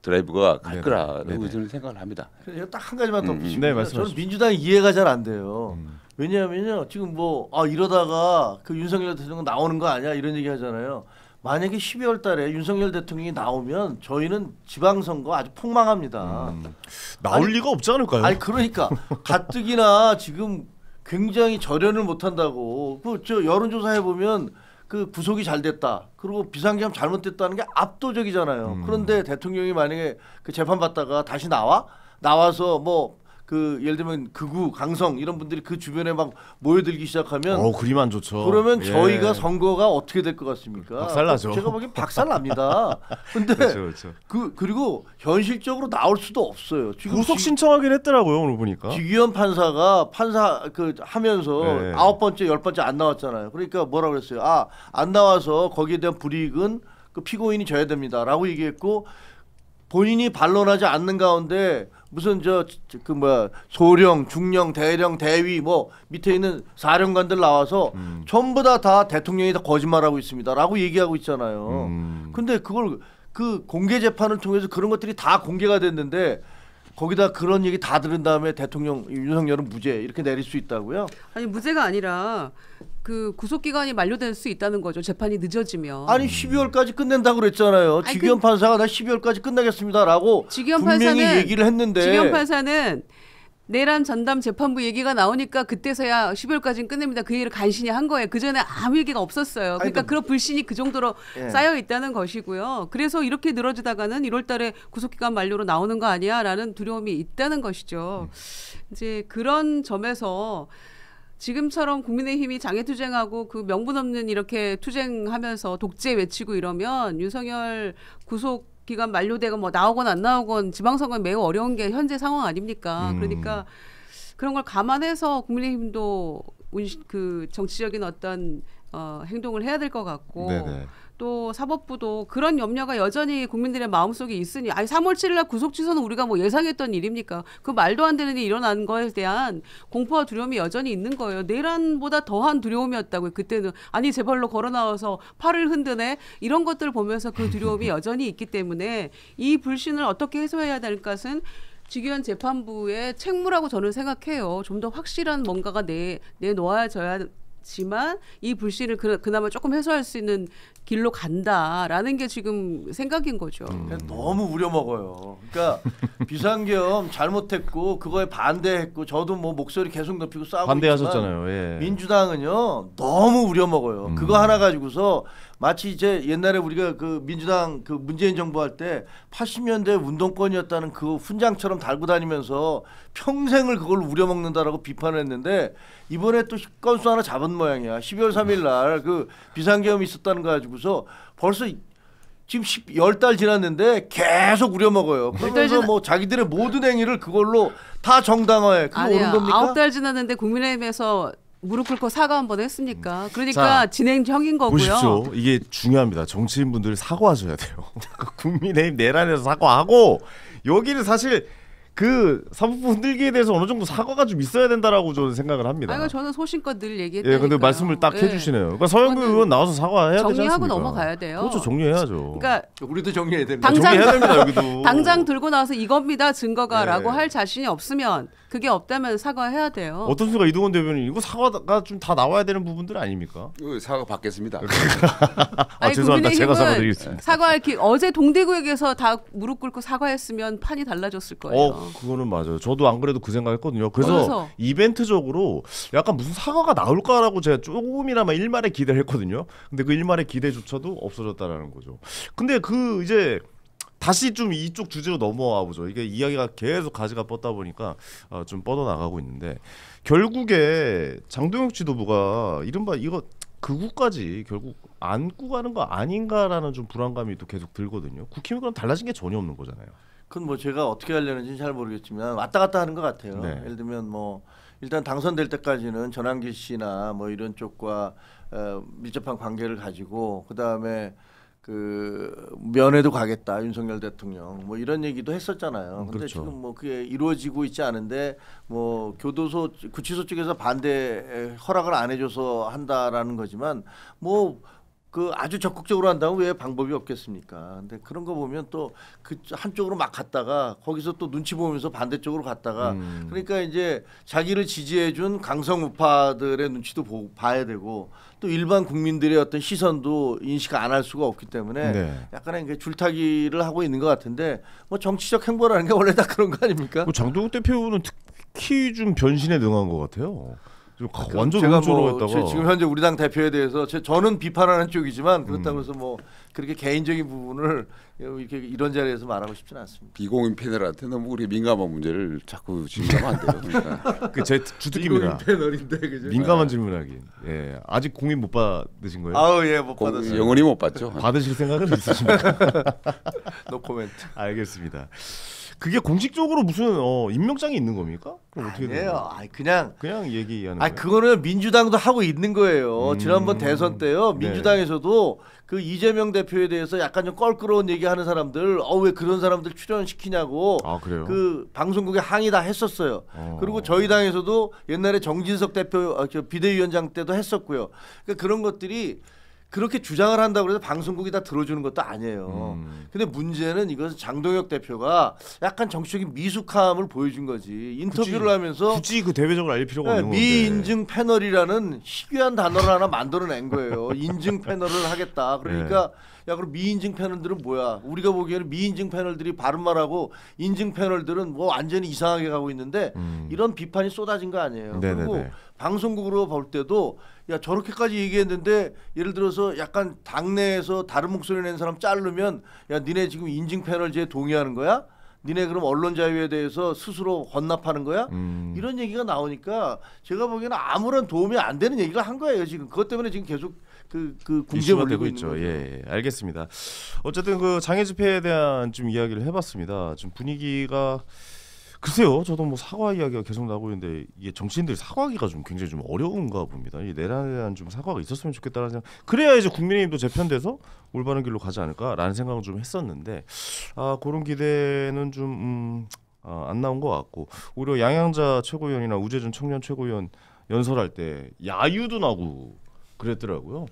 드라이브가 갈 네네. 거라고 네네. 저는 생각을 합니다. 딱 한 가지만 더 붙이면 네, 저는 말씀하십시오. 민주당 이해가 잘 안 돼요. 왜냐하면요 지금 뭐 이러다가 그 윤석열 대통령 나오는 거 아니야 이런 얘기 하잖아요. 만약에 12월 달에 윤석열 대통령이 나오면 저희는 지방선거 아주 폭망합니다. 나올 아니, 리가 없지 않을까요? 아니 그러니까 가뜩이나 지금 굉장히 절연을 못한다고 그 저 여론조사 해보면 그 구속이 잘 됐다 그리고 비상계엄 잘못됐다는 게 압도적이잖아요. 그런데 대통령이 만약에 그 재판 받다가 다시 나와서 뭐 그 예를 들면 극우 강성 이런 분들이 그 주변에 막 모여들기 시작하면 그림 안 좋죠. 그러면 예. 저희가 선거가 어떻게 될 것 같습니까? 박살나죠. 제가 보기엔 박살납니다. 근데 그렇죠. 그리고 현실적으로 나올 수도 없어요. 지금 구속 신청하긴 했더라고요 오늘 보니까. 지기현 판사가 하면서 네. 9번째 10번째 안 나왔잖아요. 그러니까 뭐라고 그랬어요? 안 나와서 거기에 대한 불이익은 그 피고인이 져야 됩니다라고 얘기했고 본인이 반론하지 않는 가운데 무슨 소령, 중령, 대령, 대위 뭐 밑에 있는 사령관들 나와서 전부 다 대통령이 다 거짓말하고 있습니다라고 얘기하고 있잖아요. 근데 그걸 그 공개 재판을 통해서 그런 것들이 다 공개가 됐는데 거기다 그런 얘기 다 들은 다음에 대통령 윤석열은 무죄 이렇게 내릴 수 있다고요? 아니 무죄가 아니라 그 구속 기간이 만료될 수 있다는 거죠. 재판이 늦어지면. 아니 12월까지 끝낸다고 그랬잖아요. 아니, 지기현 판사가 나 12월까지 끝내겠습니다라고 지기현 분명히 판사는 얘기를 했는데 지기현 판사는 내란 전담 재판부 얘기가 나오니까 그때서야 12월까지는 끝냅니다. 그 얘기를 간신히 한 거예요. 그 전에 아무 얘기가 없었어요. 그러니까 그런 불신이 그 정도로 예. 쌓여 있다는 것이고요. 그래서 이렇게 늘어지다가는 1월달에 구속기간 만료로 나오는 거 아니야라는 두려움이 있다는 것이죠. 이제 그런 점에서 지금처럼 국민의힘이 장애투쟁하고 그 명분 없는 이렇게 투쟁하면서 독재 외치고 이러면 윤석열 구속 기간 만료되고 뭐 나오건 안 나오건 지방선거는 매우 어려운 게 현재 상황 아닙니까? 그러니까 그런 걸 감안해서 국민의힘도 그 정치적인 어떤 행동을 해야 될 것 같고 네네. 또 사법부도 그런 염려가 여전히 국민들의 마음속에 있으니 3월 7일 날 구속 취소는 우리가 뭐 예상했던 일입니까? 그 말도 안 되는 일이 일어난 거에 대한 공포와 두려움이 여전히 있는 거예요. 내란보다 더한 두려움이었다고요. 그때는 아니 제발로 걸어 나와서 팔을 흔드네 이런 것들을 보면서 그 두려움이 여전히 있기 때문에 이 불신을 어떻게 해소해야 될 것은 지기현 재판부의 책무라고 저는 생각해요. 좀 더 확실한 뭔가가 내놓아져야 지만 이 불신을 그나마 조금 해소할 수 있는 길로 간다라는 게 지금 생각인 거죠. 너무 우려먹어요. 그러니까 비상계엄 잘못했고 그거에 반대했고 저도 뭐 목소리 계속 높이고 싸우고 반대하셨잖아요. 있지만 예. 민주당은요 너무 우려먹어요. 그거 하나 가지고서 마치 이제 옛날에 우리가 그 민주당 그 문재인 정부 할 때 80년대 운동권이었다는 그 훈장처럼 달고 다니면서 평생을 그걸 우려먹는다라고 비판을 했는데 이번에 또 건수 하나 잡은 모양이야. 12월 3일 날 그 비상계엄이 있었다는 거 가지고서 벌써 지금 10달 지났는데 계속 우려먹어요. 그러면서 뭐 자기들의 모든 행위를 그걸로 다 정당화해. 그거 옳은 겁니까? 9달 지났는데 국민의힘에서 무릎 꿇고 사과 한번 했습니까? 그러니까 자, 진행형인 거고요. 보십시오. 이게 중요합니다. 정치인분들 사과하셔야 돼요. 국민의힘 내란에서 사과하고 여기는 사실 그 사법부 흔들기에 대해서 어느 정도 사과가 좀 있어야 된다라고 저는 생각을 합니다. 아니 저는 소신껏 늘 얘기했다니까요. 예, 근데 말씀을 딱 해주시네요. 그러니까 서영교 의원 나와서 사과해야 되지 않습니까? 정리하고 넘어가야 돼요. 그렇죠, 정리해야죠. 그러니까 우리도 정리해야 됩니다. 당장 정리해야 됩니다 여기도. 당장 들고 나와서 이겁니다 증거가라고 네. 할 자신이 없으면 그게 없다면 사과해야 돼요. 어떤 순간 이동원 대변인 이거 사과가 좀 다 나와야 되는 부분들 아닙니까? 사과 받겠습니다. 아, 죄송합니다. 제가 국민의힘은 사과드리겠습니다. 사과할 어제 동대구역에서 다 무릎 꿇고 사과했으면 판이 달라졌을 거예요. 그거는 맞아요. 저도 안 그래도 그 생각했거든요. 그래서 이벤트적으로 약간 무슨 사과가 나올까라고 제가 조금이나마 일말의 기대를 했거든요. 근데 그 일말의 기대조차도 없어졌다라는 거죠. 근데 그 이제 다시 좀 이쪽 주제로 넘어와 보죠. 이게 이야기가 계속 가지가 뻗다 보니까 좀 뻗어나가고 있는데 결국에 장동혁 지도부가 이른바 이거 극우까지 결국 안고 가는 거 아닌가라는 좀 불안감이 또 계속 들거든요. 국힘이 그럼 달라진 게 전혀 없는 거잖아요. 그건 뭐 제가 어떻게 하려는지 잘 모르겠지만 왔다 갔다 하는 것 같아요. 네. 예를 들면 뭐 일단 당선될 때까지는 전환기 씨나 뭐 이런 쪽과 밀접한 관계를 가지고 그 다음에 그 면회도 가겠다 윤석열 대통령 뭐 이런 얘기도 했었잖아요. 근데 그렇죠. 지금 뭐 그게 이루어지고 있지 않은데 뭐 교도소 구치소 쪽에서 반대 허락을 안 해줘서 한다라는 거지만 뭐 그 아주 적극적으로 한다면 왜 방법이 없겠습니까? 근데 그런 거 보면 또 그 한쪽으로 막 갔다가 거기서 또 눈치 보면서 반대쪽으로 갔다가 그러니까 이제 자기를 지지해준 강성 우파들의 눈치도 봐야 되고 또 일반 국민들의 어떤 시선도 인식 안 할 수가 없기 때문에 네. 약간의 그 줄타기를 하고 있는 것 같은데 뭐 정치적 행보라는 게 원래 다 그런 거 아닙니까? 장동혁 대표는 특히 좀 변신에 능한 것 같아요. 완전 제가 오른쪽으로 했다가 지금 현재 우리 당 대표에 대해서 저는 비판하는 쪽이지만 그렇다고 해서 뭐 그렇게 개인적인 부분을 이렇게 이런 자리에서 말하고 싶지는 않습니다. 비공인 패널한테 너무 우리 민감한 문제를 자꾸 질문하면 안 돼요. 그러니까. 그 제 주특기입니다. 패널인데 그죠? 민감한 질문하기. 예, 아직 공인 못 받으신 거예요? 아우 예못 받았어요. 영원히 못 받죠. 받으실 생각은 있으십니까? 노 코멘트. 알겠습니다. 그게 공식적으로 무슨 임명장이 있는 겁니까? 그럼 어떻게 돼요? 아니에요. 아니, 그냥 얘기하는 거예요. 그거는 민주당도 하고 있는 거예요. 지난번 대선 때요. 민주당에서도 그 이재명 대표에 대해서 약간 좀 껄끄러운 얘기하는 사람들, 왜 그런 사람들 출연시키냐고 아, 그래요? 그 방송국에 항의 다 했었어요. 그리고 저희 당에서도 옛날에 정진석 대표 비대위원장 때도 했었고요. 그러니까 그런 것들이 그렇게 주장을 한다고 해서 방송국이 다 들어주는 것도 아니에요. 근데 문제는 이것은 장동혁 대표가 약간 정치적인 미숙함을 보여준 거지. 인터뷰를 하면서 굳이 그 대외적으로 알릴 필요가 없는 건데. 미인증 패널이라는 희귀한 단어를 하나 만들어낸 거예요. 인증 패널을 하겠다. 그러니까 야 그럼 미인증 패널들은 뭐야? 우리가 보기에는 미인증 패널들이 바른 말하고 인증 패널들은 뭐 완전히 이상하게 가고 있는데 이런 비판이 쏟아진 거 아니에요. 네네네. 그리고 방송국으로 볼 때도 야 저렇게까지 얘기했는데 예를 들어서 약간 당내에서 다른 목소리 낸 사람 자르면 야 니네 지금 인증 패널제에 동의하는 거야? 니네 그럼 언론 자유에 대해서 스스로 헌납하는 거야? 이런 얘기가 나오니까 제가 보기에는 아무런 도움이 안 되는 얘기를 한 거예요 지금. 그것 때문에 지금 계속 그 궁지에 이슈가 몰리고 되고 있는 있죠. 거죠. 예, 어쨌든 어쨌든 그 장애 집회에 대한 좀 이야기를 해봤습니다. 좀 분위기가 글쎄요, 저도 뭐 사과 이야기가 계속 나오고 있는데 이게 정치인들이 사과하기가 좀 굉장히 좀 어려운가 봅니다. 이 내란에 대한 좀 사과가 있었으면 좋겠다라는 생각. 그래야 이제 국민의힘도 재편돼서 올바른 길로 가지 않을까라는 생각을 좀 했었는데 그런 기대는 좀 안 나온 것 같고 오히려 양양자 최고위원이나 우재준 청년 최고위원 연설할 때 야유도 나고 그랬더라고요.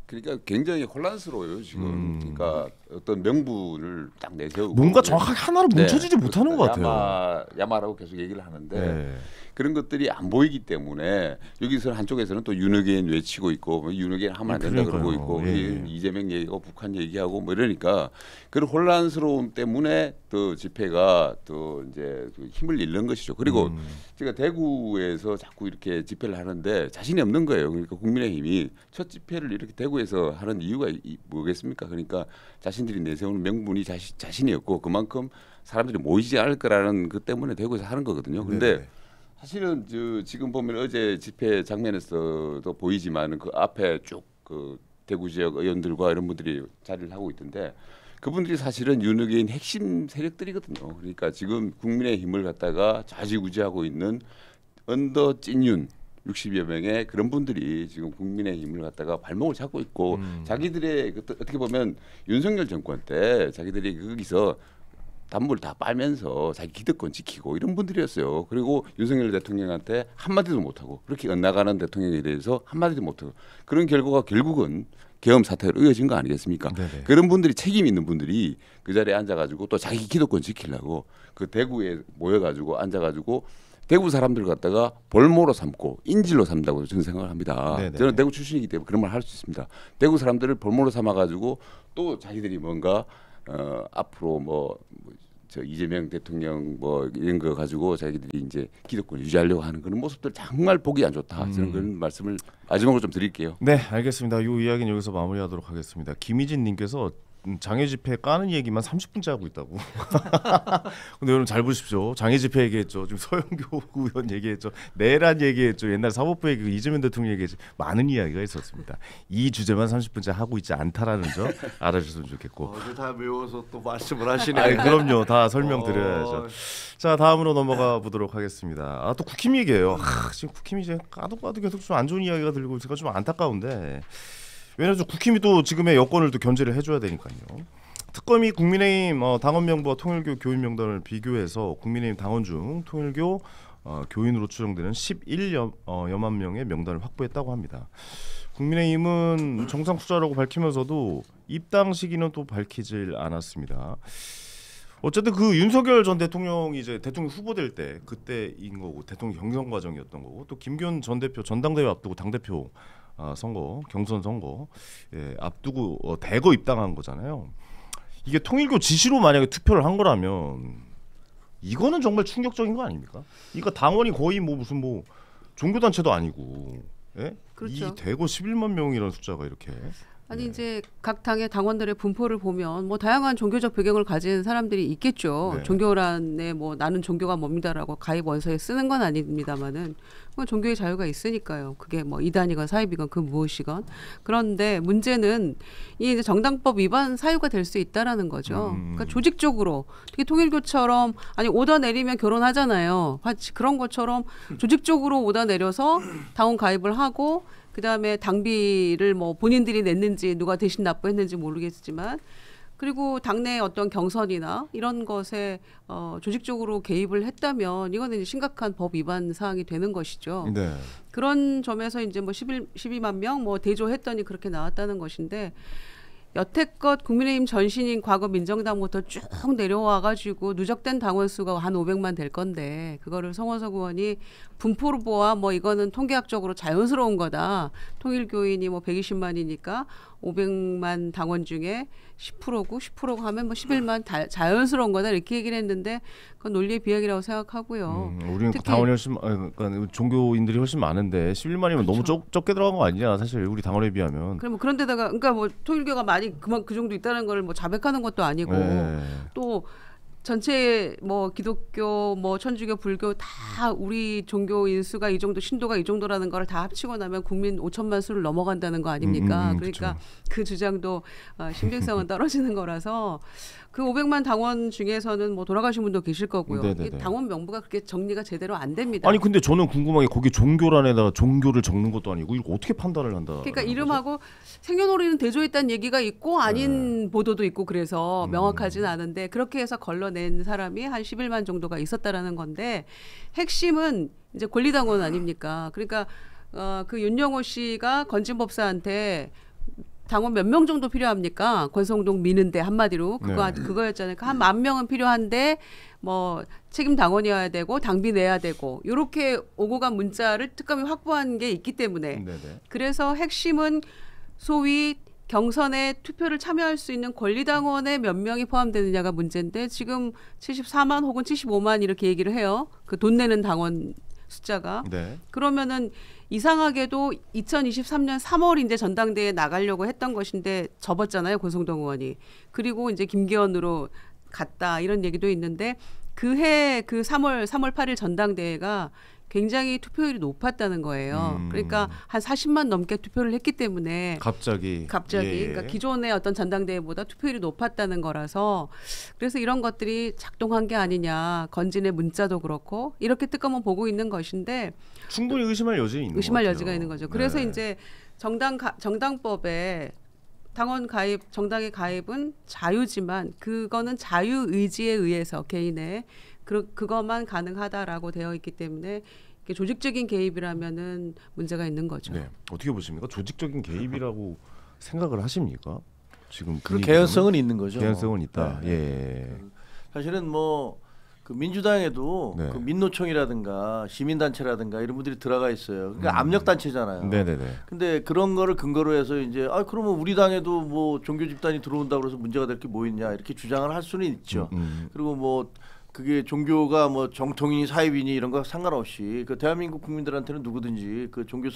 그러니까 굉장히 혼란스러워요 지금. 그러니까 어떤 명분을 딱 내세우고 뭔가 정확하게 하나로 뭉쳐지지 못하는 것 같아요. 야마라고 계속 얘기를 하는데 네. 그런 것들이 안 보이기 때문에 여기서 한쪽에서는 또 윤핵인 외치고 있고 뭐 윤핵인 하면 안 된다 그러고 있고 이재명 얘기하고 북한 얘기하고 뭐 이러니까 그런 혼란스러움 때문에 또 집회가 또 이제 그 힘을 잃는 것이죠. 그리고 제가 대구에서 자꾸 이렇게 집회를 하는데 자신이 없는 거예요. 그러니까 국민의힘이 첫 집회를 이렇게 대구에서 하는 이유가 뭐겠습니까? 그러니까 자신들이 내세우는 명분이 자신이 없고 그만큼 사람들이 모이지 않을 거라는 그 때문에 대구에서 하는 거거든요. 근데 네네. 사실은 지금 보면 어제 집회 장면에서도 보이지만 그 앞에 쭉 그 대구 지역 의원들과 이런 분들이 자리를 하고 있던데 그분들이 사실은 윤핵인 핵심 세력들이거든요. 그러니까 지금 국민의힘을 갖다가 좌지우지하고 있는 언더 찐윤 60여 명의 그런 분들이 지금 국민의힘을 갖다가 발목을 잡고 있고 자기들의 어떻게 보면 윤석열 정권 때 자기들이 거기서 단물 다 빨면서 자기 기득권 지키고 이런 분들이었어요. 그리고 윤석열 대통령한테 한마디도 못하고 그렇게 엇나가는 대통령에 대해서 한마디도 못하고 그런 결과가 결국은 계엄 사태로 이어진 거 아니겠습니까? 네네. 그런 분들이 책임 있는 분들이 그 자리에 앉아가지고 또 자기 기득권 지키려고 그 대구에 모여가지고 앉아가지고 대구 사람들 갖다가 볼모로 삼고 인질로 삼다고 저는 생각을 합니다. 네네. 저는 대구 출신이기 때문에 그런 말 할 수 있습니다. 대구 사람들을 볼모로 삼아가지고 또 자기들이 뭔가 앞으로 저 이재명 대통령 뭐 이런 거 가지고 자기들이 이제 기득권 유지하려고 하는 그런 모습들 정말 보기 안 좋다. 저는 그런 말씀을 마지막으로 좀 드릴게요. 네, 알겠습니다. 이 이야기는 여기서 마무리하도록 하겠습니다. 김희진님께서 장애 집회 까는 얘기만 30분째 하고 있다고. 근데 여러분 잘 보십시오. 장애 집회 얘기했죠. 지금 서영교 의원 얘기했죠. 내란 얘기했죠. 옛날 사법부 얘기, 이재명 대통령 얘기했죠. 많은 이야기가 있었습니다. 이 주제만 30분째 하고 있지 않다라는 점 알아주셨으면 좋겠고. 어제 다 외워서 또 말씀을 하시네. 아니, 그럼요. 다 설명드려야죠. 자, 다음으로 넘어가 보도록 하겠습니다. 또 국힘 얘기예요. 지금 국힘이 이제 까도 계속 좀 안 좋은 이야기가 들리고 있으니까 좀 안타까운데. 왜냐하면 국힘이 또 지금의 여건을 또 견제를 해줘야 되니까요. 특검이 국민의힘 당원 명부와 통일교 교인 명단을 비교해서 국민의힘 당원 중 통일교 교인으로 추정되는 11여만 명의 명단을 확보했다고 합니다. 국민의힘은 정상 투자라고 밝히면서도 입당 시기는 또 밝히질 않았습니다. 어쨌든 그 윤석열 전 대통령이 이제 대통령 후보될 때 그때인 거고 대통령 경선 과정이었던 거고 또 김기현 전 대표 전당대회 앞두고 당 대표 선거 경선 선거 앞두고 대거 입당한 거잖아요. 이게 통일교 지시로 만약에 투표를 한 거라면 이거는 정말 충격적인 거 아닙니까? 이거 당원이 거의 무슨 종교 단체도 아니고, 예? 그렇죠. 이 대거 11만 명이라는 숫자가 이렇게. 아니 이제 각 당의 당원들의 분포를 보면 다양한 종교적 배경을 가진 사람들이 있겠죠. 네. 종교란에 나는 종교가 뭡니다라고 가입 원서에 쓰는 건 아닙니다만은 그건 종교의 자유가 있으니까요. 그게 이단이건 사입이건 그 무엇이건. 그런데 문제는 이 이제 정당법 위반 사유가 될 수 있다라는 거죠. 그러니까 조직적으로 특히 통일교처럼 오다 내리면 결혼하잖아요. 그런 것처럼 조직적으로 오다 내려서 당원 가입을 하고 그다음에 당비를 본인들이 냈는지 누가 대신 납부했는지 모르겠지만 그리고 당내 어떤 경선이나 이런 것에 조직적으로 개입을 했다면 이거는 이제 심각한 법 위반 사항이 되는 것이죠. 네. 그런 점에서 이제 12만 명 대조했더니 그렇게 나왔다는 것인데 여태껏 국민의힘 전신인 과거 민정당부터 쭉 내려와가지고 누적된 당원 수가 한 500만 될 건데 그거를 성원석 의원이 분포로 보아 이거는 통계학적으로 자연스러운 거다. 통일교인이 120만이니까 500만 당원 중에 10%고 10%고 하면 11만 자연스러운 거다 이렇게 얘기를 했는데 그건 논리의 비약이라고 생각하고요. 우리는 당원이 훨씬 그러니까 종교인들이 훨씬 많은데 11만이면 너무 적게 들어간 거 아니냐 사실 우리 당원에 비하면. 그럼 그런데다가 통일교가 많이 그 정도 있다는 걸 자백하는 것도 아니고 또 전체 기독교 천주교 불교 다 우리 종교 인수가 이 정도 신도가 이 정도라는 걸 다 합치고 나면 국민 5천만 수를 넘어간다는 거 아닙니까? 그러니까 그 주장도 신빙성은 떨어지는 거라서 그 500만 당원 중에서는 돌아가신 분도 계실 거고요. 네네네. 당원 명부가 그렇게 정리가 제대로 안 됩니다. 아니 근데 저는 궁금한 게 거기 종교란에다가 종교를 적는 것도 아니고 이거 어떻게 판단을 한다? 그러니까 이름하고 생년월일은 대조했다는 얘기가 있고 아닌 보도도 있고 그래서 명확하지는 않은데 그렇게 해서 걸러낸 사람이 한 11만 정도가 있었다라는 건데 핵심은 이제 권리당원 아닙니까? 그러니까 그 윤영호 씨가 건진법사한테 당원 몇 명 정도 필요합니까? 권성동 미는데 한마디로 그거였잖아요. 한 10,000명은 필요한데 책임 당원이어야 되고 당비 내야 되고 이렇게 오고 간 문자를 특검이 확보한 게 있기 때문에 그래서 핵심은 소위 경선에 투표를 참여할 수 있는 권리당원에 몇 명이 포함되느냐가 문제인데 지금 74만 혹은 75만 이렇게 얘기를 해요. 그 돈 내는 당원 숫자가. 그러면은 이상하게도 2023년 3월 이제 전당대회에 나가려고 했던 것인데 접었잖아요. 권성동 의원이. 그리고 이제 김기현으로 갔다 이런 얘기도 있는데 그해 그 3월 8일 전당대회가 굉장히 투표율이 높았다는 거예요. 그러니까 한 40만 넘게 투표를 했기 때문에 갑자기 그러니까 기존의 어떤 전당대회보다 투표율이 높았다는 거라서 그래서 이런 것들이 작동한 게 아니냐. 건진의 문자도 그렇고 이렇게 특검은 보고 있는 것인데 충분히 의심할 여지가 있는 의심할 여지가 있는 거죠. 그래서 이제 정당법에 당원 가입, 정당의 가입은 자유지만 그거는 자유 의지에 의해서 개인의 그것만 가능하다라고 되어 있기 때문에 이게 조직적인 개입이라면은 문제가 있는 거죠. 네. 어떻게 보십니까? 조직적인 개입이라고 생각을 하십니까? 지금 그 개연성은 있는 거죠. 개연성은 있다. 네. 예. 사실은 뭐 그 민주당에도 네. 그 민노총이라든가 시민단체라든가 이런 분들이 들어가 있어요. 그러니까 압력 단체잖아요. 네네네. 근데 그런 거를 근거로 해서 이제 그러면 우리 당에도 뭐 종교 집단이 들어온다고 해서 문제가 될 게 뭐 있냐 이렇게 주장을 할 수는 있죠. 그리고 뭐 그게 종교가 뭐 정통이니 사입이니 이런 거 상관없이 그 대한민국 국민들한테는 누구든지 그 종교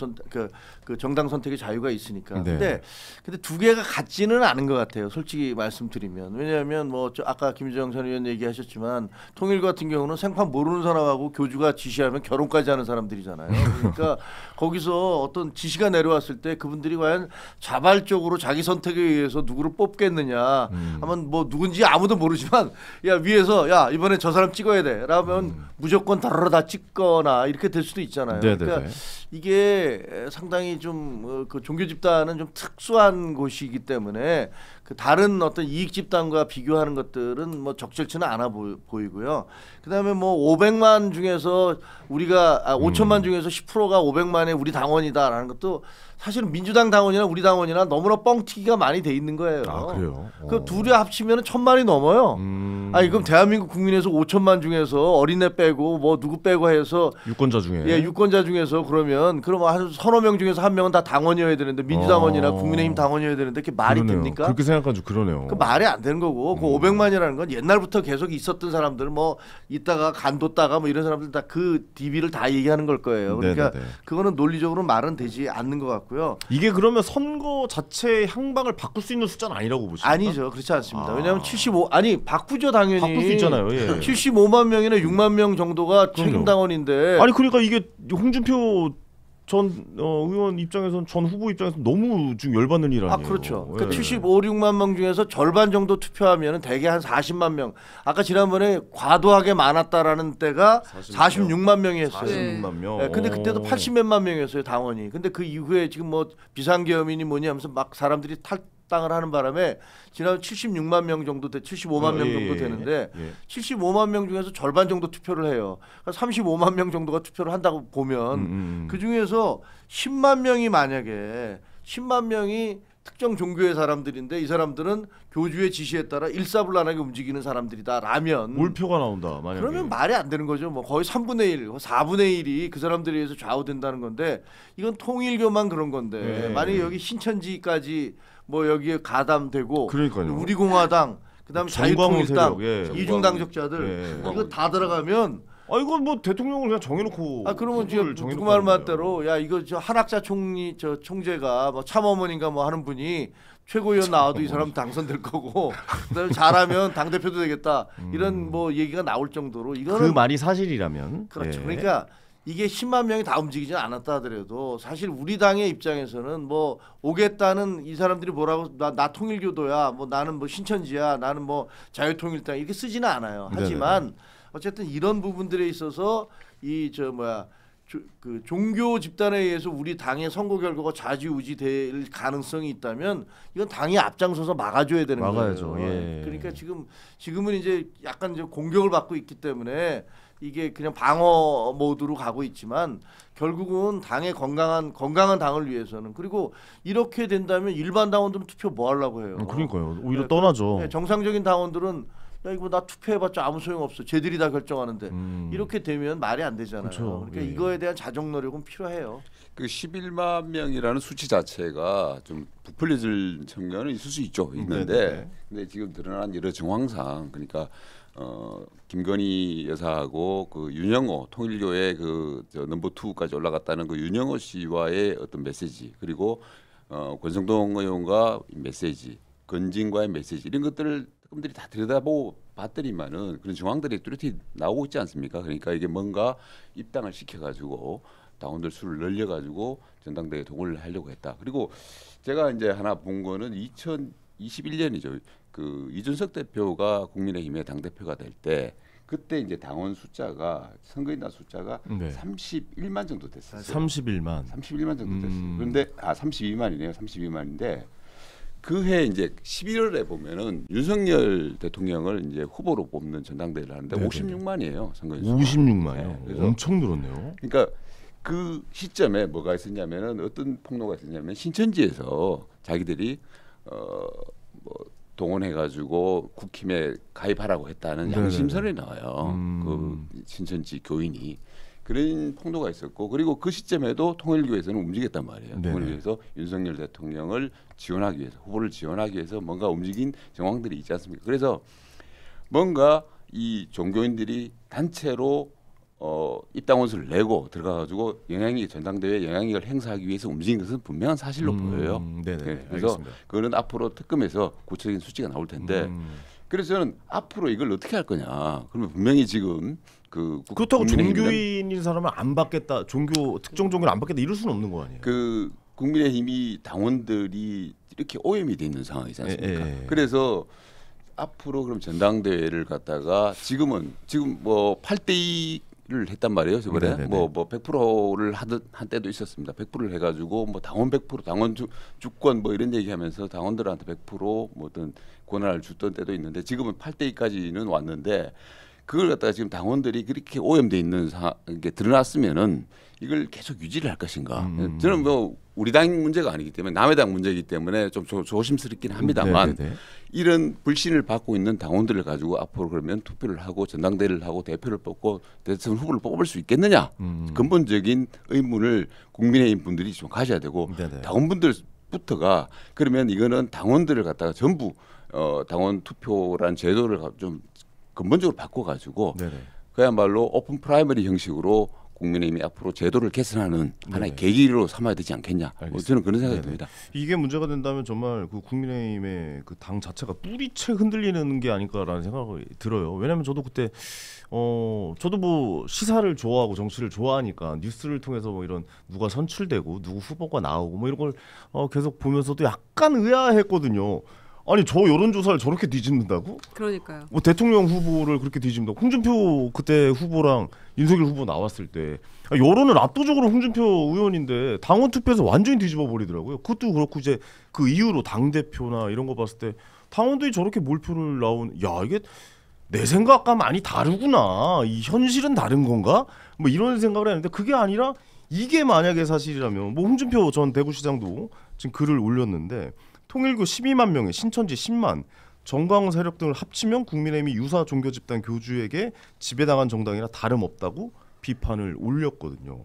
그 정당 선택의 자유가 있으니까. 네. 근데 두 개가 같지는 않은 것 같아요. 솔직히 말씀드리면. 왜냐하면 뭐 아까 김주영 전 의원 얘기하셨지만 통일 같은 경우는 생판 모르는 사람하고 교주가 지시하면 결혼까지 하는 사람들이잖아요. 그러니까 거기서 어떤 지시가 내려왔을 때 그분들이 과연 자발적으로 자기 선택에 의해서 누구를 뽑겠느냐 하면 뭐 누군지 아무도 모르지만 야 위에서 야 이번에 저 사람 찍어야 돼 라면 무조건 다르르 다 찍거나 이렇게 될 수도 있잖아요. 네네네. 그러니까 이게 상당히 좀 그 종교 집단은 좀 특수한 곳이기 때문에 그 다른 어떤 이익 집단과 비교하는 것들은 뭐 적절치는 않아 보이고요. 그다음에 뭐 500만 중에서 우리가 5천만 중에서 10%가 500만의 우리 당원이다라는 것도 사실은 민주당 당원이나 우리 당원이나 너무나 뻥튀기가 많이 돼 있는 거예요. 아 그래요? 그 둘이 합치면 1,000만이 넘어요. 아니 그럼 대한민국 국민에서 5천만 중에서 어린애 빼고 뭐 누구 빼고 해서 유권자 중에. 예, 유권자 중에서 그러면 한 서너 명 중에서 한 명은 다 당원이어야 되는데 민주당원이나 국민의힘 당원이어야 되는데 그게 말이 그러네요. 됩니까? 그렇게 생각하죠. 그러네요. 그 말이 안 되는 거고 그 500만이라는 건 옛날부터 계속 있었던 사람들 있다가 간뒀다가 뭐 이런 사람들 다 그 DB를 다 얘기하는 걸 거예요. 그러니까 네네네. 그거는 논리적으로 말은 되지 않는 것 같고요. 이게 그러면 선거 자체의 향방을 바꿀 수 있는 숫자는 아니라고 보십니까? 아니죠. 그렇지 않습니다. 왜냐하면 75 바꾸죠 당연히. 바꿀 수 있잖아요. 예. 75만 명이나 6만 명 정도가 책임 당원인데. 아니 그러니까 이게 홍준표 전 의원 입장에서는 전 후보 입장에서 너무 좀 열받는 일 아니에요. 그렇죠. 예. 그러니까 75, 6만 명 중에서 절반 정도 투표하면은 대개 한 40만 명. 아까 지난번에 과도하게 많았다라는 때가 46만 명이 했어요. 46만 명. 예, 근데 그때도 80몇만 명이었어요 당원이. 근데 그 이후에 지금 뭐 비상계엄이니 뭐니 하면서 막 사람들이 탈당을 하는 바람에 지난 76만 명 정도 75만 명 정도 되는데 75만 명 중에서 절반 정도 투표를 해요. 그러니까 35만 명 정도가 투표를 한다고 보면 그 중에서 10만 명이 만약에 10만 명이 특정 종교의 사람들인데 이 사람들은 교주의 지시에 따라 일사불란하게 움직이는 사람들이다라면 몰표가 나온다. 만약에. 그러면 말이 안 되는 거죠. 뭐 거의 3분의 1, 4분의 1이 그 사람들에 의해서 좌우된다는 건데 이건 통일교만 그런 건데 만약에 여기 신천지까지 뭐 여기에 가담되고 그러니까요. 우리공화당 그다음에 자유통일당 이중당적자들 이거 다 들어가면 이건 뭐 대통령을 그냥 정해놓고. 그러면 지금 누구 말 맞대로 야 이거 저 한학자 총재가 뭐 참어머니인가 뭐 하는 분이 최고위원 나와도 이 사람 당선될 거고 그다음에 잘하면 당 대표도 되겠다 이런 뭐 얘기가 나올 정도로 이거는 그 말이 사실이라면. 그렇죠. 그러니까 이게 10만 명이 다 움직이지 않았다 하더라도 사실 우리 당의 입장에서는 뭐 오겠다는 이 사람들이 뭐라고 나 통일교도야 뭐 나는 뭐 신천지야 나는 뭐 자유통일당 이렇게 쓰지는 않아요. 하지만 어쨌든 이런 부분들에 있어서 그 종교 집단에 의해서 우리 당의 선거 결과가 좌지우지될 가능성이 있다면 이건 당이 앞장서서 막아줘야 되는 막아야죠. 거예요. 예. 그러니까 지금은 이제 약간 이제 공격을 받고 있기 때문에 이게 그냥 방어 모드로 가고 있지만 결국은 당의 건강한 당을 위해서는 그리고 이렇게 된다면 일반 당원들은 투표 뭐 하려고 해요. 그러니까요. 오히려 떠나죠. 정상적인 당원들은 야 이거 나 투표해봤자 아무 소용 없어. 쟤들이 다 결정하는데 이렇게 되면 말이 안 되잖아요. 그렇죠. 그러니까 이거에 대한 자정 노력은 필요해요. 그 11만 명이라는 수치 자체가 좀 부풀려질 측면은 있을 수 있죠. 있는데 근데 지금 드러난 여러 정황상 그러니까 김건희 여사하고 그 윤영호 통일교의 저 넘버 2까지 올라갔다는 그 윤영호 씨와의 어떤 메시지 그리고 권성동 의원과 메시지 건진과의 메시지 이런 것들을 특검들이 다 들여다보고 봤더니만은 그런 정황들이 뚜렷이 나오고 있지 않습니까? 그러니까 이게 뭔가 입당을 시켜가지고 당원들 수를 늘려가지고 전당대회 동원을 하려고 했다. 그리고 제가 이제 하나 본 거는 2021년이죠. 그 이준석 대표가 국민의힘의 당 대표가 될 때 그때 이제 당원 숫자가 선거인단 숫자가 31만 정도 됐어요. 31만 정도 됐어요. 그런데 32만이네요. 32만인데 그해 이제 11월에 보면은 윤석열 대통령을 이제 후보로 뽑는 전당대회를 하는데 네네. 56만이에요 선거인수. 56만요. 그래서 엄청 늘었네요. 그러니까 그 시점에 뭐가 있었냐면은 어떤 폭로가 있었냐면 신천지에서 자기들이 뭐 동원해가지고 국힘에 가입하라고 했다는 네네네. 양심선이 나와요. 그 신천지 교인이 그런 폭로가 있었고 그리고 그 시점에도 통일교에서는 움직였단 말이에요. 네네. 통일교에서 윤석열 대통령을 지원하기 위해서 후보를 지원하기 위해서 뭔가 움직인 정황들이 있지 않습니까? 그래서 뭔가 이 종교인들이 단체로 입당원수를 내고 들어가가지고 전당대회 영향력을 행사하기 위해서 움직인 것은 분명한 사실로 보여요. 네네. 네, 그래서 알겠습니다. 그거는 앞으로 특검에서 구체적인 수치가 나올 텐데 그래서 저는 앞으로 이걸 어떻게 할 거냐. 그러면 분명히 지금 그렇다고 국민의힘은 종교인인 사람을 안 받겠다, 특정 종교를 안 받겠다 이럴 수는 없는 거 아니에요? 그 국민의힘이 당원들이 이렇게 오염이 돼 있는 상황이지 않습니까? 그래서 앞으로 그럼 전당대회를 갖다가 지금 뭐 8대2를 했단 말이에요. 저번에 네네네. 뭐 100%를 하던 한때도 있었습니다. 100%를 해가지고 뭐 당원 100% 당원 주권 뭐 이런 얘기하면서 당원들한테 100% 뭐 어떤 권한을 줬던 때도 있는데 지금은 8대2까지는 왔는데 그걸 갖다가 지금 당원들이 그렇게 오염돼 있는 게 드러났으면은 이걸 계속 유지를 할 것인가? 저는 뭐 우리 당 문제가 아니기 때문에 남의 당 문제이기 때문에 좀 조심스럽긴 합니다만 네네네. 이런 불신을 받고 있는 당원들을 가지고 앞으로 그러면 투표를 하고 전당대회를 하고 대표를 뽑고 대선 후보를 뽑을 수 있겠느냐? 근본적인 의문을 국민의힘 분들이 좀 가져야 되고 네네. 당원분들부터가 그러면 이거는 당원들을 갖다가 전부 당원 투표란 제도를 좀 근본적으로 바꿔가지고 네네. 그야말로 오픈 프라이머리 형식으로 국민의힘이 앞으로 제도를 개선하는 하나의 계기로 삼아야 되지 않겠냐. 저는 그런 생각이 듭니다. 이게 문제가 된다면 정말 그 국민의힘의 그 당 자체가 뿌리채 흔들리는 게 아닐까라는 생각이 들어요. 왜냐하면 저도 그때 저도 뭐 시사를 좋아하고 정치를 좋아하니까 뉴스를 통해서 뭐 이런 누가 선출되고 누구 후보가 나오고 뭐 이런 걸 계속 보면서도 약간 의아했거든요. 아니 저 여론조사를 저렇게 뒤집는다고? 그러니까요. 뭐 대통령 후보를 그렇게 뒤집는다고? 홍준표 그때 후보랑 윤석열 후보 나왔을 때 여론은 압도적으로 홍준표 의원인데 당원 투표에서 완전히 뒤집어 버리더라고요. 그것도 그렇고 이제 그 이후로 당 대표나 이런 거 봤을 때 당원들이 저렇게 몰표를 이게 내 생각과 많이 다르구나. 이 현실은 다른 건가? 뭐 이런 생각을 했는데 그게 아니라 이게 만약에 사실이라면 뭐 홍준표 전 대구시장도 지금 글을 올렸는데. 통일교 12만 명에 신천지 10만, 정광 세력 등을 합치면 국민의힘이 유사 종교 집단 교주에게 지배당한 정당이나 다름없다고 비판을 올렸거든요.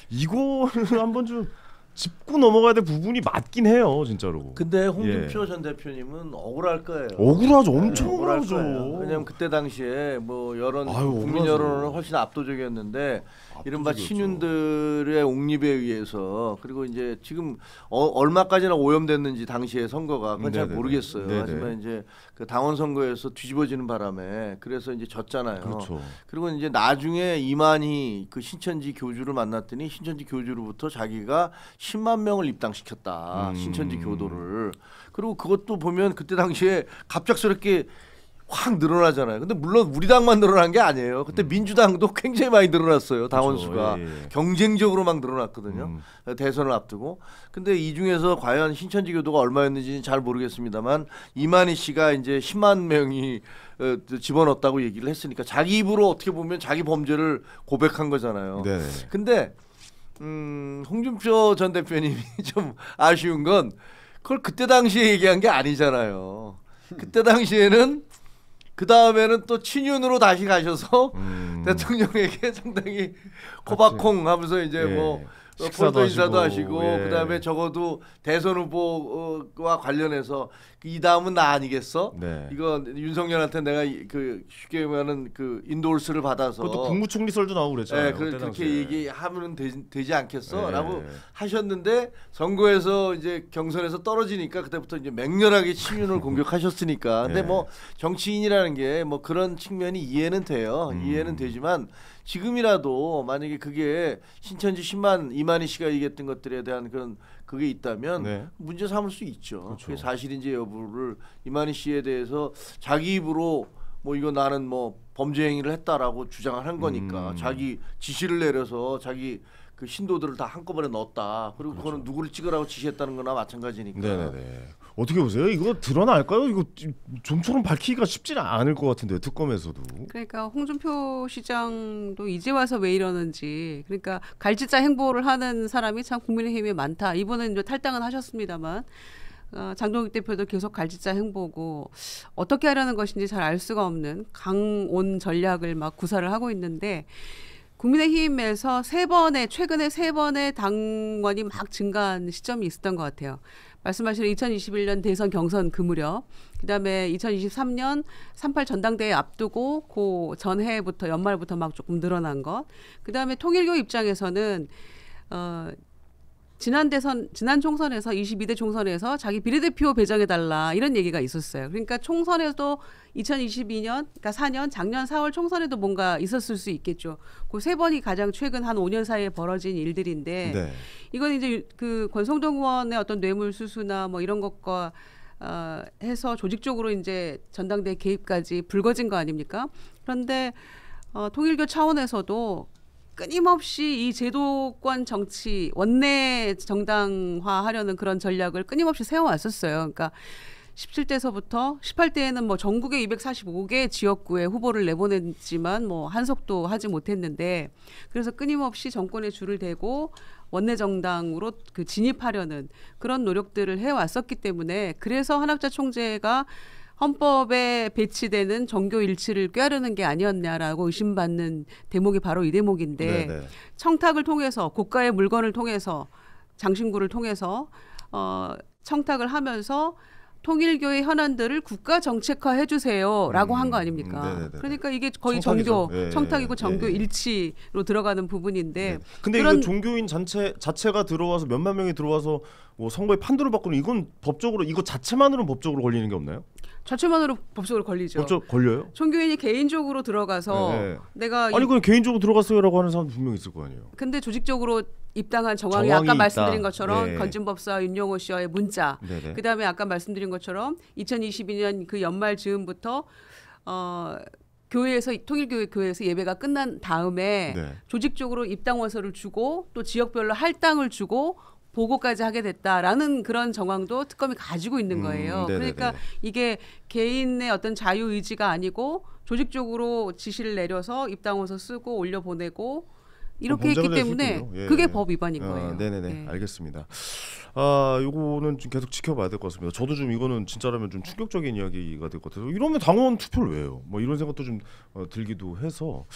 이거는 한번 좀 짚고 넘어가야 될 부분이 맞긴 해요, 진짜로. 근데 홍준표 전 대표님은 억울할 거예요. 억울하죠, 엄청 억울할 억울하죠. 거예요. 왜냐하면 그때 당시에 뭐 국민 억울하죠. 여론은 훨씬 압도적이었는데 이른바 친윤들의 옹립에 의해서 그리고 이제 지금 얼마까지나 오염됐는지 당시에 선거가 그건 잘 모르겠어요. 네네. 하지만 이제 그 당원 선거에서 뒤집어지는 바람에 그래서 이제 졌잖아요. 그렇죠. 그리고 이제 나중에 이만희 그 신천지 교주를 만났더니 신천지 교주로부터 자기가 10만 명을 입당시켰다. 신천지 교도를. 그리고 그것도 보면 그때 당시에 갑작스럽게 확 늘어나잖아요. 근데 물론 우리 당만 늘어난 게 아니에요. 그때 민주당도 굉장히 많이 늘어났어요. 당원 수가. 경쟁적으로 막 늘어났거든요. 대선을 앞두고. 근데 이 중에서 과연 신천지 교도가 얼마였는지는 잘 모르겠습니다만 이만희 씨가 이제 10만 명이 집어넣었다고 얘기를 했으니까 자기 입으로 어떻게 보면 자기 범죄를 고백한 거잖아요. 네. 근데 홍준표 전 대표님이 좀 아쉬운 건 그걸 그때 당시에 얘기한 게 아니잖아요. 그때 당시에는 그 다음에는 또 친윤으로 다시 가셔서 대통령에게 상당히 코박콩 하면서 이제 뭐 폴더 인사도 하시고 그다음에 적어도 대선 후보와 관련해서 이 다음은 나 아니겠어? 네. 이거 윤석열한테 내가 그 쉽게 말하는 그 인도르스를 받아서 그것도 국무총리 설도 나오고 그랬잖아요. 네, 그때 그렇게 당시에. 얘기하면 되지 않겠어? 네. 라고 하셨는데 선거에서 이제 경선에서 떨어지니까 그때부터 이제 맹렬하게 친윤을 공격하셨으니까. 근데 네. 뭐 정치인이라는 게 뭐 그런 측면이 이해는 돼요. 이해는 되지만 지금이라도 만약에 그게 신천지 10만 이만희 씨가 얘기했던 것들에 대한 그런 그게 있다면 네. 문제 삼을 수 있죠. 그렇죠. 그게 사실인지 여부를 이만희 씨에 대해서 자기 입으로 뭐 이거 나는 뭐 범죄 행위를 했다라고 주장을 한 거니까 자기 지시를 내려서 자기 그 신도들을 다 한꺼번에 넣었다. 그리고 그렇죠. 그거는 누구를 찍으라고 지시했다는 거나 마찬가지니까. 네네네. 어떻게 보세요? 이거 드러날까요? 이거 좀처럼 밝히기가 쉽지는 않을 것 같은데 특검에서도. 그러니까 홍준표 시장도 이제 와서 왜 이러는지, 그러니까 갈짓자 행보를 하는 사람이 참 국민의힘에 많다. 이번엔 이제 탈당은 하셨습니다만 장동익 대표도 계속 갈짓자 행보고 어떻게 하려는 것인지 잘 알 수가 없는 강온 전략을 막 구사를 하고 있는데, 국민의힘에서 최근에 세 번의 당원이 막 증가한 시점이 있었던 것 같아요. 말씀하신 2021년 대선 경선 그 무렵, 그다음에 2023년 3.8 전당대회 앞두고 그 전해부터 연말부터 막 조금 늘어난 것. 그다음에 통일교 입장에서는 지난 총선에서 22대 총선에서 자기 비례대표 배정해달라 이런 얘기가 있었어요. 그러니까 총선에도 2022년, 그러니까 4년 작년 4월 총선에도 뭔가 있었을 수 있겠죠. 그 세 번이 가장 최근 한 5년 사이에 벌어진 일들인데, 네. 이건 이제 그 권성동 의원의 어떤 뇌물수수나 뭐 이런 것과 해서 조직적으로 이제 전당대회 개입까지 불거진 거 아닙니까? 그런데 통일교 차원에서도 끊임없이 이 제도권 정치 원내 정당화하려는 그런 전략을 끊임없이 세워왔었어요. 그러니까 17대서부터 18대에는 뭐 전국에 245개 지역구에 후보를 내보냈지만 뭐 한석도 하지 못했는데, 그래서 끊임없이 정권에 줄을 대고 원내 정당으로 그 진입하려는 그런 노력들을 해왔었기 때문에, 그래서 한학자 총재가 헌법에 배치되는 종교 일치를 꾀하려는 게 아니었냐라고 의심받는 대목이 바로 이 대목인데, 네네. 청탁을 통해서 고가의 물건을 통해서 장신구를 통해서 청탁을 하면서 통일교의 현안들을 국가 정책화해 주세요라고 한 거 아닙니까? 네네네. 그러니까 이게 거의 청탁이죠. 종교 예, 청탁이고 종교 예. 일치로 들어가는 부분인데, 네. 근데 그런 이거 종교인 자체가 들어와서 몇만 명이 들어와서 뭐 선거에 판도를 바꾸는, 이건 법적으로 이거 자체만으로는 법적으로 걸리는 게 없나요? 자체만으로 법적으로 걸리죠. 법적 걸려요? 종교인이 개인적으로 들어가서 네. 내가 아니 그냥 개인적으로 들어갔어요라고 하는 사람 분명 있을 거 아니에요. 근데 조직적으로 입당한 정황이 정황이 아까 있다. 말씀드린 것처럼 네. 건진법사 윤영호 씨와의 문자, 네네. 그다음에 아까 말씀드린 것처럼 2022년 그 연말 즈음부터 교회에서 통일교회 교회에서 예배가 끝난 다음에 네. 조직적으로 입당원서를 주고 또 지역별로 할당을 주고 보고까지 하게 됐다라는 그런 정황도 특검이 가지고 있는 거예요. 네네네. 그러니까 이게 개인의 어떤 자유 의지가 아니고 조직적으로 지시를 내려서 입당원서 쓰고 올려보내고 이렇게 했기 범죄가 될 수 때문에 있군요. 예. 그게 법 위반인 거예요. 네네네. 예. 알겠습니다. 요거는 좀 계속 지켜봐야 될 것 같습니다. 저도 좀 이거는 진짜라면 좀 충격적인 이야기가 될 것 같아서, 이러면 당원 투표를 왜 해요? 뭐 이런 생각도 좀 들기도 해서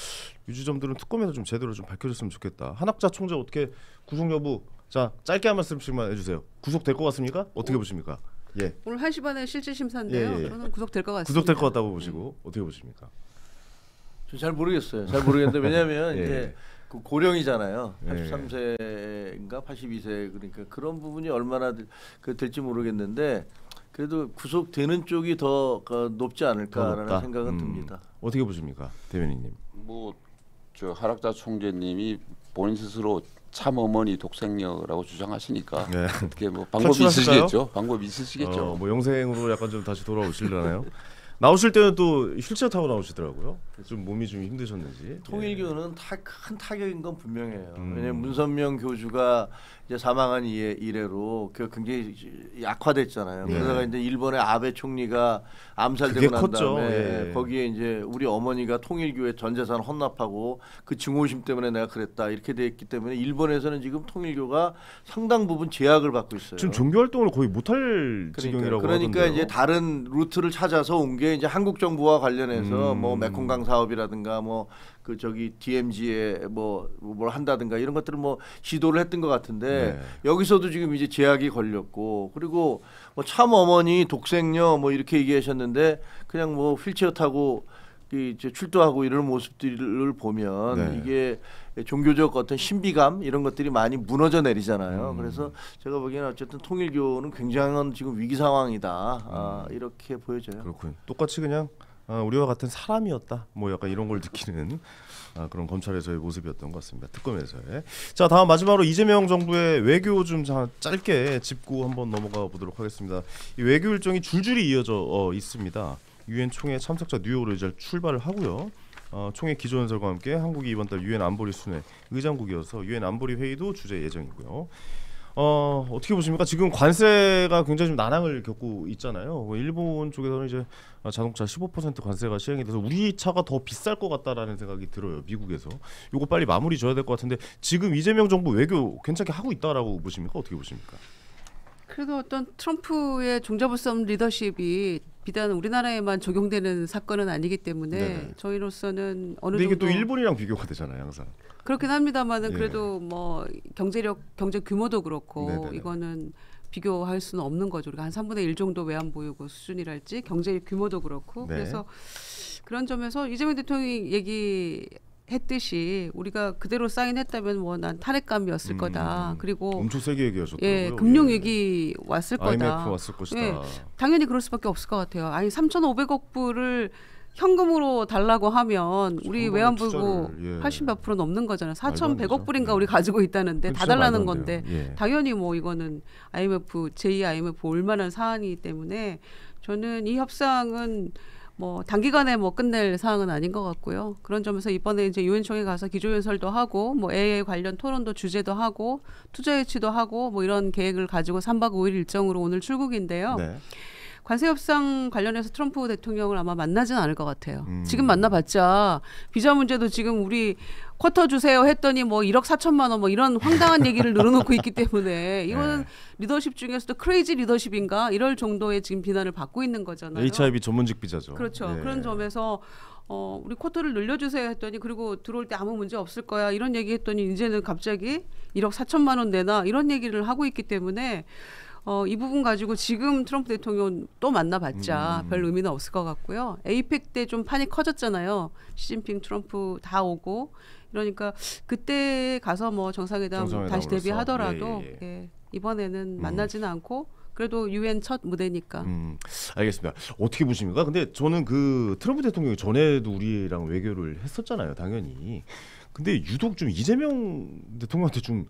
이 지점들은 특검에서 좀 제대로 좀 밝혀졌으면 좋겠다. 한학자 총재 어떻게 구속 여부, 자 짧게 한 말씀씩만 해주세요. 구속될 것 같습니까? 어떻게 보십니까? 예. 오늘 1시 반에 실질 심사인데요. 예, 예. 저는 구속될 것 같습니다. 구속될 것 같다고 보시고 어떻게 보십니까? 저 잘 모르겠어요. 잘 모르겠는데 왜냐하면 예. 이제 그 고령이잖아요. 예. 83세인가 82세, 그러니까 그런 부분이 얼마나 될지 모르겠는데, 그래도 구속되는 쪽이 더 높지 더 않을까라는 높다? 생각은 듭니다. 어떻게 보십니까, 대변인님? 뭐 저 한학자 총재님이 본인 스스로 참 어머니 독생녀라고 주장하시니까 네. 어떻게 뭐 방법이 탈출하실까요? 있으시겠죠. 방법이 있으시겠죠. 뭐 영생으로 약간 좀 다시 돌아오시려나요? 나오실 때는 또 휠체어 타고 나오시더라고요. 좀 몸이 좀 힘드셨는지. 통일교는 큰 타격인 건 분명해요. 음. 왜냐하면 문선명 교주가 이제 사망한 이래로 그 굉장히 약화됐잖아요. 네. 그러다가 이제 일본의 아베 총리가 암살되고 그게 난 컸죠. 다음에 예. 거기에 이제 우리 어머니가 통일교회 전 재산 헌납하고 그 증오심 때문에 내가 그랬다 이렇게 됐기 때문에 일본에서는 지금 통일교가 상당 부분 제약을 받고 있어요. 지금 종교 활동을 거의 못할 지경이라고 그러니까 하던데요. 이제 다른 루트를 찾아서 온 게 이제 한국 정부와 관련해서 뭐 메콩강 사업이라든가 뭐 그 저기 DMZ에 뭘 한다든가 이런 것들을 뭐 시도를 했던 것 같은데, 네. 여기서도 지금 이제 제약이 걸렸고, 그리고 뭐 참 어머니 독생녀 뭐 이렇게 얘기하셨는데 그냥 뭐 휠체어 타고 이제 출두하고 이런 모습들을 보면 네. 이게 종교적 어떤 신비감 이런 것들이 많이 무너져 내리잖아요. 그래서 제가 보기에는 어쨌든 통일교는 굉장한 지금 위기 상황이다. 이렇게 보여져요. 그렇군. 똑같이 그냥 우리와 같은 사람이었다. 뭐 약간 이런 걸 느끼는 그런 검찰에서의 모습이었던 것 같습니다. 특검에서의. 자, 다음 마지막으로 이재명 정부의 외교 좀 짧게 짚고 한번 넘어가 보도록 하겠습니다. 이 외교 일정이 줄줄이 이어져 있습니다. 유엔 총회 참석자 뉴욕으로 이제 출발을 하고요. 총회 기조연설과 함께 한국이 이번 달 유엔 안보리 순회 의장국이어서 유엔 안보리 회의도 주재 예정이고요. 어떻게 보십니까? 지금 관세가 굉장히 좀 난항을 겪고 있잖아요. 일본 쪽에서는 이제 자동차 15% 관세가 시행이 돼서 우리 차가 더 비쌀 것 같다라는 생각이 들어요. 미국에서 요거 빨리 마무리 져야 될 것 같은데 지금 이재명 정부 외교 괜찮게 하고 있다라고 보십니까? 어떻게 보십니까? 그래도 어떤 트럼프의 종자불성 리더십이 비단 우리나라에만 적용되는 사건은 아니기 때문에 네네. 저희로서는 어느 근데 이게 정도 또 일본이랑 비교가 되잖아요, 항상. 그렇긴 합니다만은 예. 그래도 뭐 경제 규모도 그렇고 네네네. 이거는 비교할 수는 없는 거죠. 우리가 한 3분의 1 정도 외환 보유고 수준이랄지 경제 규모도 그렇고 네. 그래서 그런 점에서 이재명 대통령이 얘기했듯이 우리가 그대로 사인했다면 뭐 난 탄핵감이었을 거다. 그리고 엄청 세게 얘기하셨더라고요. 예, 금융 위기 왔을 거다. IMF 왔을 것이다. 예, 당연히 그럴 수밖에 없을 것 같아요. 아니 3,500억 불을 현금으로 달라고 하면 우리 현금으로 외환 불고 투자를, 예. 80 몇 프로 넘는 거잖아요. 말도 안 4,100억 되죠. 불인가 예. 우리 가지고 있다는데 다 진짜 달라는 말도 안 건데 돼요. 예. 당연히 뭐 이거는 IMF 제2 IMF 올 만한 사안이기 때문에 저는 이 협상은 뭐 단기간에 뭐 끝낼 사항은 아닌 것 같고요. 그런 점에서 이번에 이제 유엔 총회 가서 기조연설도 하고 뭐 AI 관련 토론도 주제도 하고 투자 유치도 하고 뭐 이런 계획을 가지고 3박 5일 일정으로 오늘 출국인데요. 네. 관세 협상 관련해서 트럼프 대통령을 아마 만나지는 않을 것 같아요. 지금 만나봤자 비자 문제도 지금 우리 쿼터 주세요 했더니 뭐 1억 4천만 원 뭐 이런 황당한 얘기를 늘어놓고 있기 때문에 이거는 네. 리더십 중에서도 크레이지 리더십인가 이럴 정도의 지금 비난을 받고 있는 거잖아요. HIV 전문직 비자죠. 그렇죠. 예. 그런 점에서 우리 쿼터를 늘려주세요 했더니 그리고 들어올 때 아무 문제 없을 거야 이런 얘기 했더니 이제는 갑자기 1억 4천만 원 내나 이런 얘기를 하고 있기 때문에 이 부분 가지고 지금 트럼프 대통령 또 만나봤자 별 의미는 없을 것 같고요. 에이펙 때 좀 판이 커졌잖아요. 시진핑, 트럼프 다 오고 이러니까 그때 가서 뭐 정상회담 다시 정상회담으로서. 대비하더라도 예. 예, 이번에는 만나지는 않고 그래도 유엔 첫 무대니까. 알겠습니다. 어떻게 보십니까? 근데 저는 그 트럼프 대통령이 전에도 우리랑 외교를 했었잖아요, 당연히. 근데 유독 좀 이재명 대통령한테 좀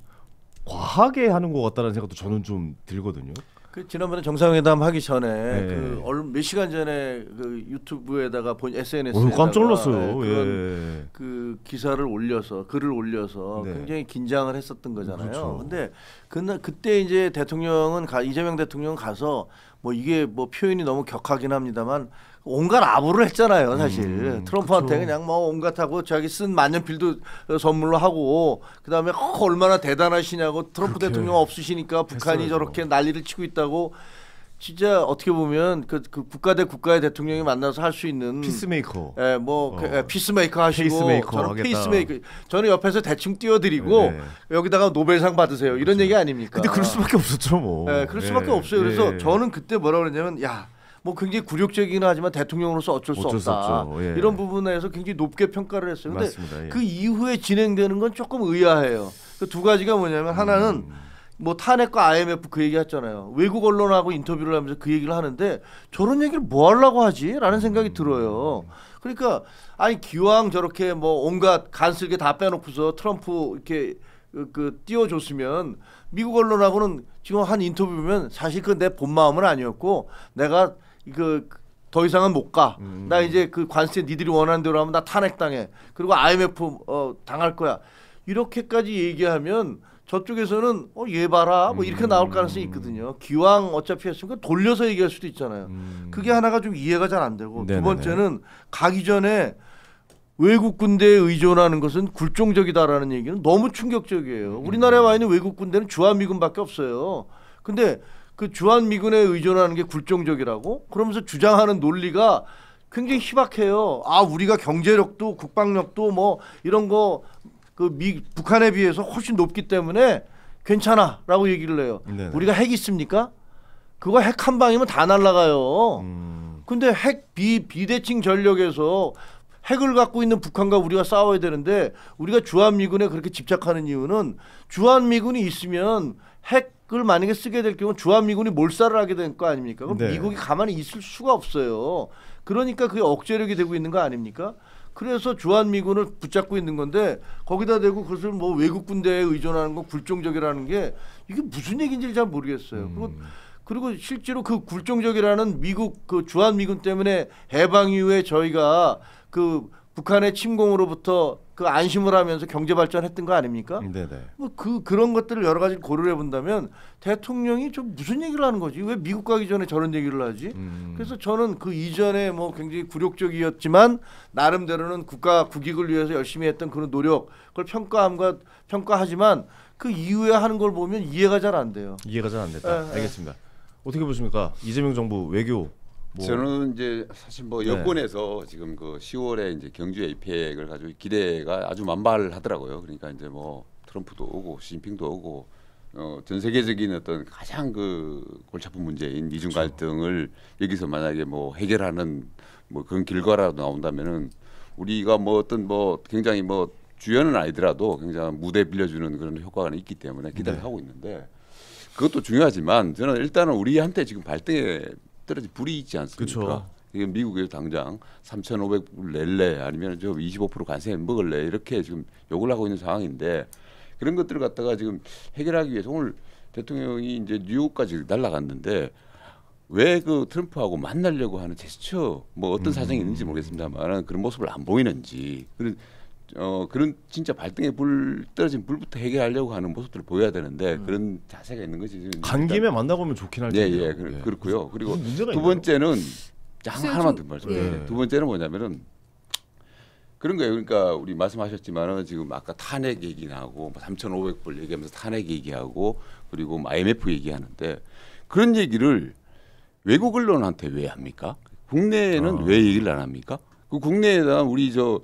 과하게 하는 것 같다는 생각도 저는 좀 들거든요. 그 지난번에 정상회담 하기 전에 네. 몇 시간 전에 그 유튜브에다가 SNS에다가 깜짝 놀랐어요. 그런 예. 그 기사를 올려서 글을 올려서 네. 굉장히 긴장을 했었던 거잖아요. 그렇죠. 근데 그때 이제 대통령은 이재명 대통령은 가서 뭐 이게 뭐 표현이 너무 격하긴 합니다만 온갖 아부를 했잖아요, 사실. 트럼프한테 그쵸. 그냥 뭐 온갖 하고 자기 쓴 만년필도 선물로 하고 그다음에 얼마나 대단하시냐고 트럼프 그렇게 대통령 없으시니까 북한이 했어야죠. 저렇게 난리를 치고 있다고 진짜 어떻게 보면 그 국가 대 국가의 대통령이 만나서 할 수 있는 피스메이커. 예, 피스메이커 하시고 페이스메이커 저는 하겠다. 페이스메이커 저는 옆에서 대충 띄워드리고 네. 여기다가 노벨상 받으세요 이런 얘기 아닙니까? 근데 그럴 수밖에 없었죠, 뭐. 예, 그럴 수밖에 예. 없어요. 그래서 예. 저는 그때 뭐라 그랬냐면 뭐 굉장히 굴욕적이긴 하지만 대통령으로서 어쩔 수 어쩔 수 없다. 없죠. 예. 이런 부분에서 굉장히 높게 평가를 했어요. 근데 맞습니다. 예. 그 이후에 진행되는 건 조금 의아해요. 그 두 가지가 뭐냐면 하나는 뭐 탄핵과 IMF 그 얘기 했잖아요. 외국 언론하고 인터뷰를 하면서 그 얘기를 하는데 저런 얘기를 뭐 하려고 하지라는 생각이 들어요. 그러니까 아니 기왕 저렇게 뭐 온갖 간슬게 다 빼놓고서 트럼프 이렇게 그 띄워줬으면 미국 언론하고는 지금 한 인터뷰 보면 사실 그 내 본 마음은 아니었고 내가 더 이상은 못 가. 나 이제 그 관세 니들이 원하는 대로 하면 나 탄핵당해. 그리고 IMF 당할 거야. 이렇게까지 얘기하면 저쪽에서는 얘 봐라 뭐 이렇게 나올 가능성이 있거든요. 기왕 어차피 했으니까 돌려서 얘기할 수도 있잖아요. 그게 하나가 좀 이해가 잘 안 되고 네네네. 두 번째는 가기 전에 외국 군대에 의존하는 것은 굴종적이다라는 얘기는 너무 충격적이에요. 우리나라에 와 있는 외국 군대는 주한미군밖에 없어요. 근데 그 주한미군에 의존하는 게 굴종적이라고 그러면서 주장하는 논리가 굉장히 희박해요. 우리가 경제력도 국방력도 뭐 이런 거 북한에 비해서 훨씬 높기 때문에 괜찮아라고 얘기를 해요. 네네. 우리가 핵 있습니까? 그거 핵 한 방이면 다 날아가요. 근데 핵 비대칭 전력에서 핵을 갖고 있는 북한과 우리가 싸워야 되는데 우리가 주한미군에 그렇게 집착하는 이유는 주한미군이 있으면 핵을 만약에 쓰게 될 경우 주한미군이 몰살을 하게 될 거 아닙니까? 그럼 네. 미국이 가만히 있을 수가 없어요. 그러니까 그게 억제력이 되고 있는 거 아닙니까? 그래서 주한미군을 붙잡고 있는 건데 거기다 대고 그것을 뭐 외국 군대에 의존하는 건 굴종적이라는 게 이게 무슨 얘기인지 잘 모르겠어요. 그리고 실제로 그 굴종적이라는 미국 그 주한미군 때문에 해방 이후에 저희가 그 북한의 침공으로부터 그 안심을 하면서 경제 발전했던 거 아닙니까? 네네. 뭐 그런 것들을 여러 가지 고려해 본다면 대통령이 좀 무슨 얘기를 하는 거지? 왜 미국 가기 전에 저런 얘기를 하지? 그래서 저는 그 이전에 뭐 굉장히 굴욕적이었지만 나름대로는 국가 국익을 위해서 열심히 했던 그런 노력 그걸 평가하지만 그 이후에 하는 걸 보면 이해가 잘 안 돼요. 이해가 잘 안 됐다. 알겠습니다. 어떻게 보십니까? 이재명 정부 외교. 저는 이제 사실 뭐 네. 여권에서 지금 그 10월에 이제 경주 APEC을 가지고 기대가 아주 만발하더라고요. 그러니까 이제 뭐 트럼프도 오고 시진핑도 오고 전 세계적인 어떤 가장 그 골치 아픈 문제인 미중 갈등을 여기서 만약에 뭐 해결하는 뭐 그런 결과라도 나온다면은 우리가 뭐 어떤 뭐 굉장히 뭐 주연은 아니더라도 굉장한 무대 빌려주는 그런 효과가 있기 때문에 기대를 네. 하고 있는데 그것도 중요하지만 저는 일단은 우리한테 지금 발등에 떨어진 불이 있지 않습니까? 그쵸. 이게 미국에서 당장 3,500불 낼래 아니면 저 25% 관세 먹을래 이렇게 지금 요구를 하고 있는 상황인데 그런 것들을 갖다가 지금 해결하기 위해서 오늘 대통령이 이제 뉴욕까지 날아갔는데 왜 그 트럼프하고 만나려고 하는 제스처 뭐 어떤 사정이 있는지 모르겠습니다만 그런 모습을 안 보이는지 그런 진짜 발등에 떨어진 불부터 해결하려고 하는 모습들을 보여야 되는데 그런 자세가 있는 거지. 지금 간 김에 만나보면 좋긴 할 텐데요. 예, 그렇고요. 그리고 무슨 문제가 두 있나요? 번째는 글쎄요, 하나만 좀- 더 말씀드려요. 예. 두 번째는 뭐냐면은 그런 거예요. 그러니까 우리 말씀하셨지만은 지금 아까 탄핵 얘기 나오고 3,500불 얘기하면서 탄핵 얘기하고 그리고 뭐 IMF 얘기하는데 그런 얘기를 외국 언론한테 왜 합니까? 국내에는 왜 얘기를 안 합니까? 그 국내에다 우리 저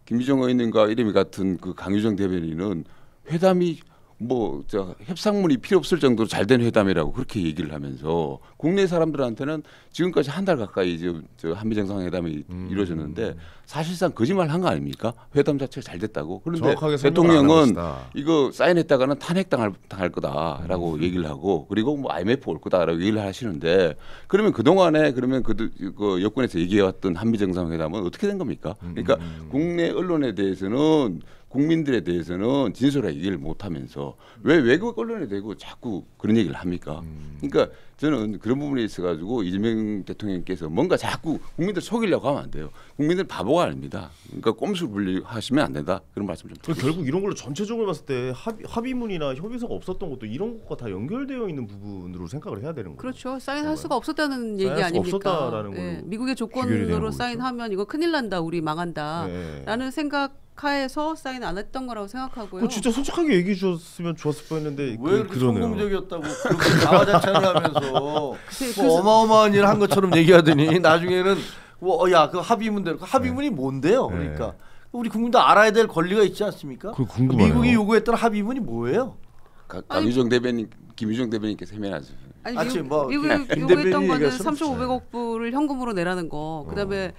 김유정 의원님과 이름이 같은 그 강유정 대변인은 회담이 뭐 저 협상문이 필요 없을 정도로 잘된 회담이라고 그렇게 얘기를 하면서 국내 사람들한테는 지금까지 한 달 가까이 저 한미 정상회담이 이루어졌는데 사실상 거짓말 한 거 아닙니까? 회담 자체가 잘 됐다고. 그런데 정확하게 설명을 안 하고 대통령은 있다. 이거 사인했다가는 탄핵당할 거다라고 얘기를 하고 그리고 뭐 IMF 올 거다라고 얘기를 하시는데 그러면 그동안에 그러면 그 여권에서 얘기해왔던 한미 정상회담은 어떻게 된 겁니까? 그러니까 국내 언론에 대해서는 국민들에 대해서는 진솔하게 얘기를 못하면서 왜 외국 언론에 대고 자꾸 그런 얘기를 합니까? 그러니까 저는 그런 부분에 있어가지고 이재명 대통령께서 뭔가 자꾸 국민들 속이려고 하면 안 돼요. 국민들 바보가 아닙니다. 그러니까 꼼수 부리하시면 안 된다. 그런 말씀 좀 드립니다. 결국 이런 걸로 전체적으로 봤을 때 합의문이나 협의서가 없었던 것도 이런 것과 다 연결되어 있는 부분으로 생각을 해야 되는 거죠. 그렇죠. 사인할 수가 없었다는 얘기 사인할 수 아닙니까? 없었다라는 예, 걸로 미국의 귀결이 되는 조건으로 거죠. 사인하면 이거 큰일 난다, 우리 망한다. 네. 라는 생각하에서 사인 안 했던 거라고 생각하고요. 그거 진짜 솔직하게 얘기해 주셨으면 좋았을 뻔했는데 왜 이렇게 그러네요. 성공적이었다고 그렇게 자화자찬을 하면서 글쎄, 뭐 어마어마한 일 한 것처럼 얘기하더니 나중에는 그 합의문대로 그 합의문이 뭔데요? 네. 그러니까 우리 국민도 알아야 될 권리가 있지 않습니까? 그거 궁금하네요. 미국이 요구했던 합의문이 뭐예요? 강유정 대변인, 김유정 대변인께서 해명하죠. 아니 아치, 뭐 미국이 김 요구했던 대변인이 거는 얘기했으면 3,500억 불을 현금으로 내라는 거. 그다음에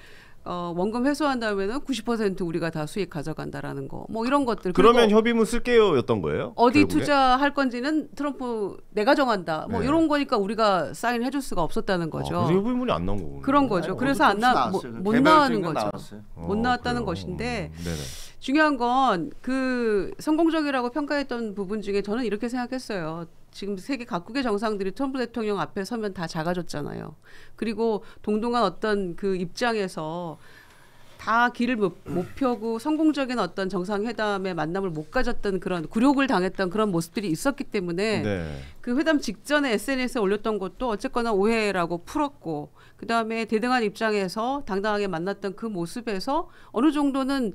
원금 회수한 다음에는 90% 우리가 다 수익 가져간다라는 거. 뭐 이런 것들. 그러면 그리고 협의문 쓸게요였던 거예요? 어디 결국에? 투자할 건지는 트럼프 내가 정한다. 뭐 네. 이런 거니까 우리가 사인해 줄 수가 없었다는 거죠. 그래서 협의문이 안 나온 거군요. 그런 거죠. 아니, 그래서 어느 정도 나왔어요. 못 개별적인 나가는 건 거죠. 나왔어요. 못 나왔다는 그래요? 것인데 네네. 중요한 건 그 성공적이라고 평가했던 부분 중에 저는 이렇게 생각했어요. 지금 세계 각국의 정상들이 트럼프 대통령 앞에 서면 다 작아졌잖아요. 그리고 동등한 어떤 그 입장에서 다 길을 못 펴고 성공적인 어떤 정상회담의 만남을 못 가졌던 그런 굴욕을 당했던 그런 모습들이 있었기 때문에 네. 그 회담 직전에 SNS에 올렸던 것도 어쨌거나 오해라고 풀었고 그다음에 대등한 입장에서 당당하게 만났던 그 모습에서 어느 정도는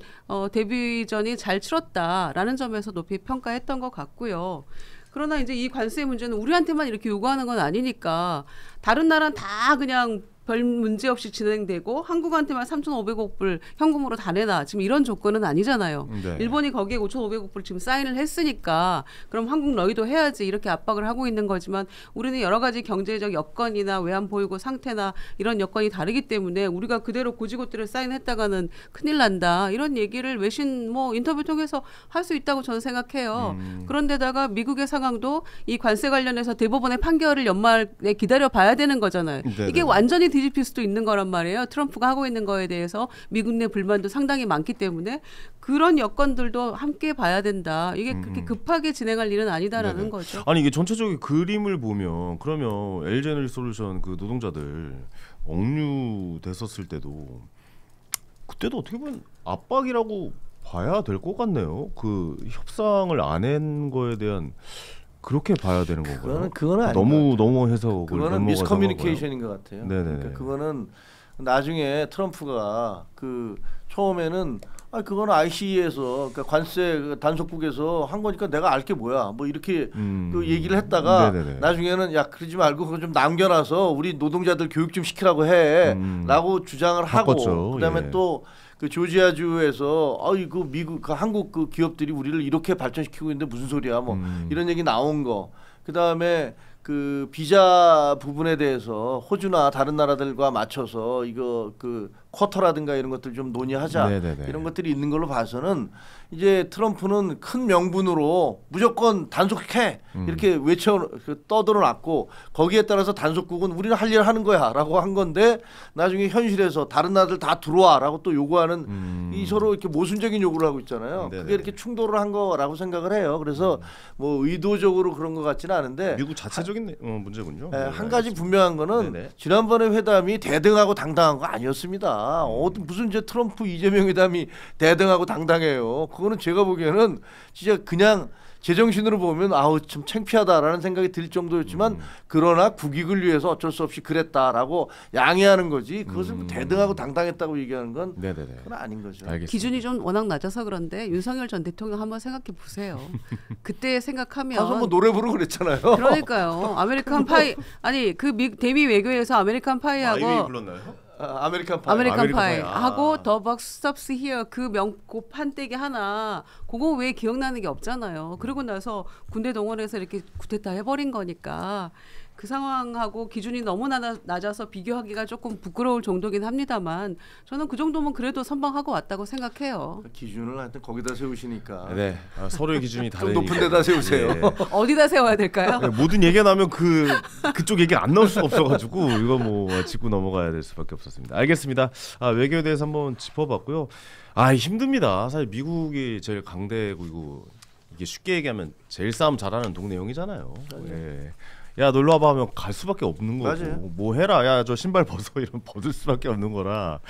데뷔전이 잘 치렀다라는 점에서 높이 평가했던 것 같고요. 그러나 이제 이 관세 문제는 우리한테만 이렇게 요구하는 건 아니니까 다른 나라는 다 그냥 별 문제 없이 진행되고 한국한테만 3,500억 불 현금으로 다 내놔. 지금 이런 조건은 아니잖아요. 네. 일본이 거기에 5,500억 불 지금 사인을 했으니까 그럼 한국 너희도 해야지 이렇게 압박을 하고 있는 거지만 우리는 여러 가지 경제적 여건이나 외환 보유고 상태나 이런 여건이 다르기 때문에 우리가 그대로 고지고대로 사인했다가는 큰일 난다. 이런 얘기를 외신 뭐 인터뷰 통해서 할 수 있다고 저는 생각해요. 그런데다가 미국의 상황도 이 관세 관련해서 대법원의 판결을 연말에 기다려 봐야 되는 거잖아요. 네네. 이게 완전히 뒤집힐 수도 있는 거란 말이에요. 트럼프가 하고 있는 거에 대해서 미국 내 불만도 상당히 많기 때문에 그런 여건들도 함께 봐야 된다. 이게 그렇게 급하게 진행할 일은 아니다라는 네네. 거죠. 아니 이게 전체적인 그림을 보면 그러면 LG에너지 솔루션 그 노동자들 억류됐었을 때도 그때도 어떻게 보면 압박이라고 봐야 될 것 같네요. 그 협상을 안 한 거에 대한 그렇게 봐야 되는 건가요? 그거는 아닌 너무 해석을 그거는 미스커뮤니케이션인 것 같아요. 네네네. 그러니까 그거는 나중에 트럼프가 그 처음에는 그거는 ICE에서 그러니까 관세 단속국에서 한 거니까 내가 알 게 뭐야 뭐 이렇게 그 얘기를 했다가 네네네. 나중에는 야 그러지 말고 그거 좀 남겨놔서 우리 노동자들 교육 좀 시키라고 해라고 주장을 하고 바꿨죠. 그다음에 예. 또 그 조지아주에서 그 미국 그 한국 그 기업들이 우리를 이렇게 발전시키고 있는데 무슨 소리야 뭐 이런 얘기 나온 거 그다음에 그 비자 부분에 대해서 호주나 다른 나라들과 맞춰서 이거 그 쿼터라든가 이런 것들 좀 논의하자 네네네. 이런 것들이 있는 걸로 봐서는 이제 트럼프는 큰 명분으로 무조건 단속해 이렇게 떠들어놨고 거기에 따라서 단속국은 우리는 할 일을 하는 거야라고 한 건데 나중에 현실에서 다른 나라들 다 들어와라고 또 요구하는 이 서로 이렇게 모순적인 요구를 하고 있잖아요. 네네. 그게 이렇게 충돌을 한 거라고 생각을 해요. 그래서 뭐 의도적으로 그런 것 같지는 않은데 미국 자체적인 문제군요. 네, 한 가지 분명한 거는 네네. 지난번에 회담이 대등하고 당당한 거 아니었습니다. 무슨 이제 트럼프 이재명 회담이 대등하고 당당해요. 그거는 제가 보기에는 진짜 그냥 제정신으로 보면 아우 참 창피하다라는 생각이 들 정도였지만 그러나 국익을 위해서 어쩔 수 없이 그랬다라고 양해하는 거지 그것을 뭐 대등하고 당당했다고 얘기하는 건 네네네. 그건 아닌 거죠. 알겠습니다. 기준이 좀 워낙 낮아서 그런데 윤석열 전 대통령 한번 생각해 보세요. 그때 생각하면 가서 뭐 노래 부르고 그랬잖아요. 그러니까요. 아메리칸 파이 아니 그 대미 외교에서 아메리칸 아이비 파이하고 불렀나요? 아메리칸 파이. 아메리칸 아메리칸 파이 파이. 하고 더 벅 스톱스 히어 그 판때기 하나 그거 왜 기억나는 게 없잖아요. 그러고 나서 군대 동원해서 이렇게 쿠데타 해버린 거니까 그 상황하고 기준이 너무 낮아서 비교하기가 조금 부끄러울 정도긴 합니다만 저는 그 정도면 그래도 선방하고 왔다고 생각해요. 기준을 하여튼 거기다 세우시니까 네, 서로의 기준이 좀 다르니까. 높은 데다 세우세요. 예. 어디다 세워야 될까요? 네, 모든 얘기가 나면 그쪽 얘기가 안 나올 수가 없어가지고 이거 뭐 짚고 넘어가야 될 수밖에 없었습니다. 알겠습니다. 외교에 대해서 한번 짚어봤고요. 힘듭니다. 사실 미국이 제일 강대국이고 이게 쉽게 얘기하면 제일 싸움 잘하는 동네형이잖아요. 예. 야 놀러 와봐 하면 갈 수밖에 없는 거고 맞아요. 뭐 해라 야 저 신발 벗어 이러면 벗을 수밖에 없는 거라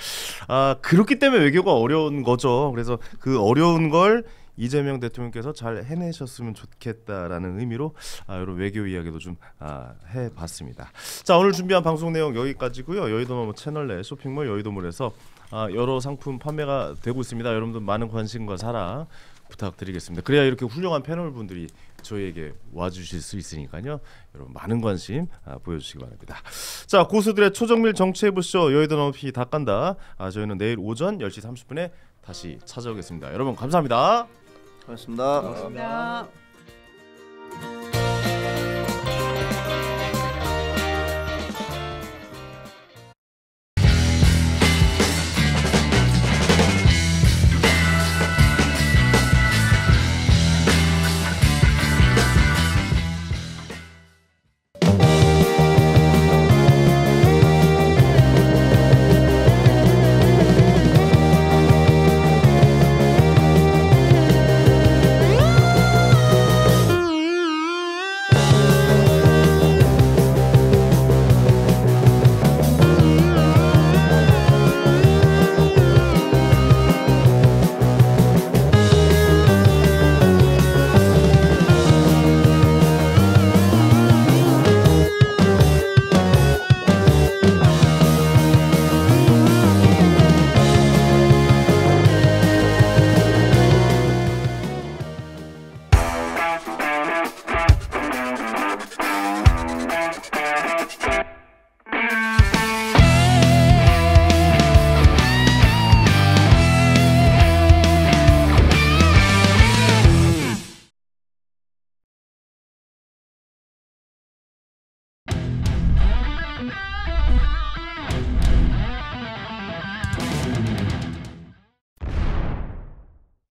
그렇기 때문에 외교가 어려운 거죠. 그래서 그 어려운 걸 이재명 대통령께서 잘 해내셨으면 좋겠다라는 의미로 이런 외교 이야기도 좀 해봤습니다. 자 오늘 준비한 방송 내용 여기까지고요. 여의도 채널 내 쇼핑몰 여의도몰에서 여러 상품 판매가 되고 있습니다. 여러분들 많은 관심과 사랑 부탁드리겠습니다. 그래야 이렇게 훌륭한 패널분들이 저희에게 와주실 수 있으니까요. 여러분 많은 관심 보여주시기 바랍니다. 자 고수들의 초정밀 정치해보시죠. 여의도 높이 다 깐다. 저희는 내일 오전 10시 30분에 다시 찾아오겠습니다. 여러분 감사합니다. 고맙습니다. 고맙습니다.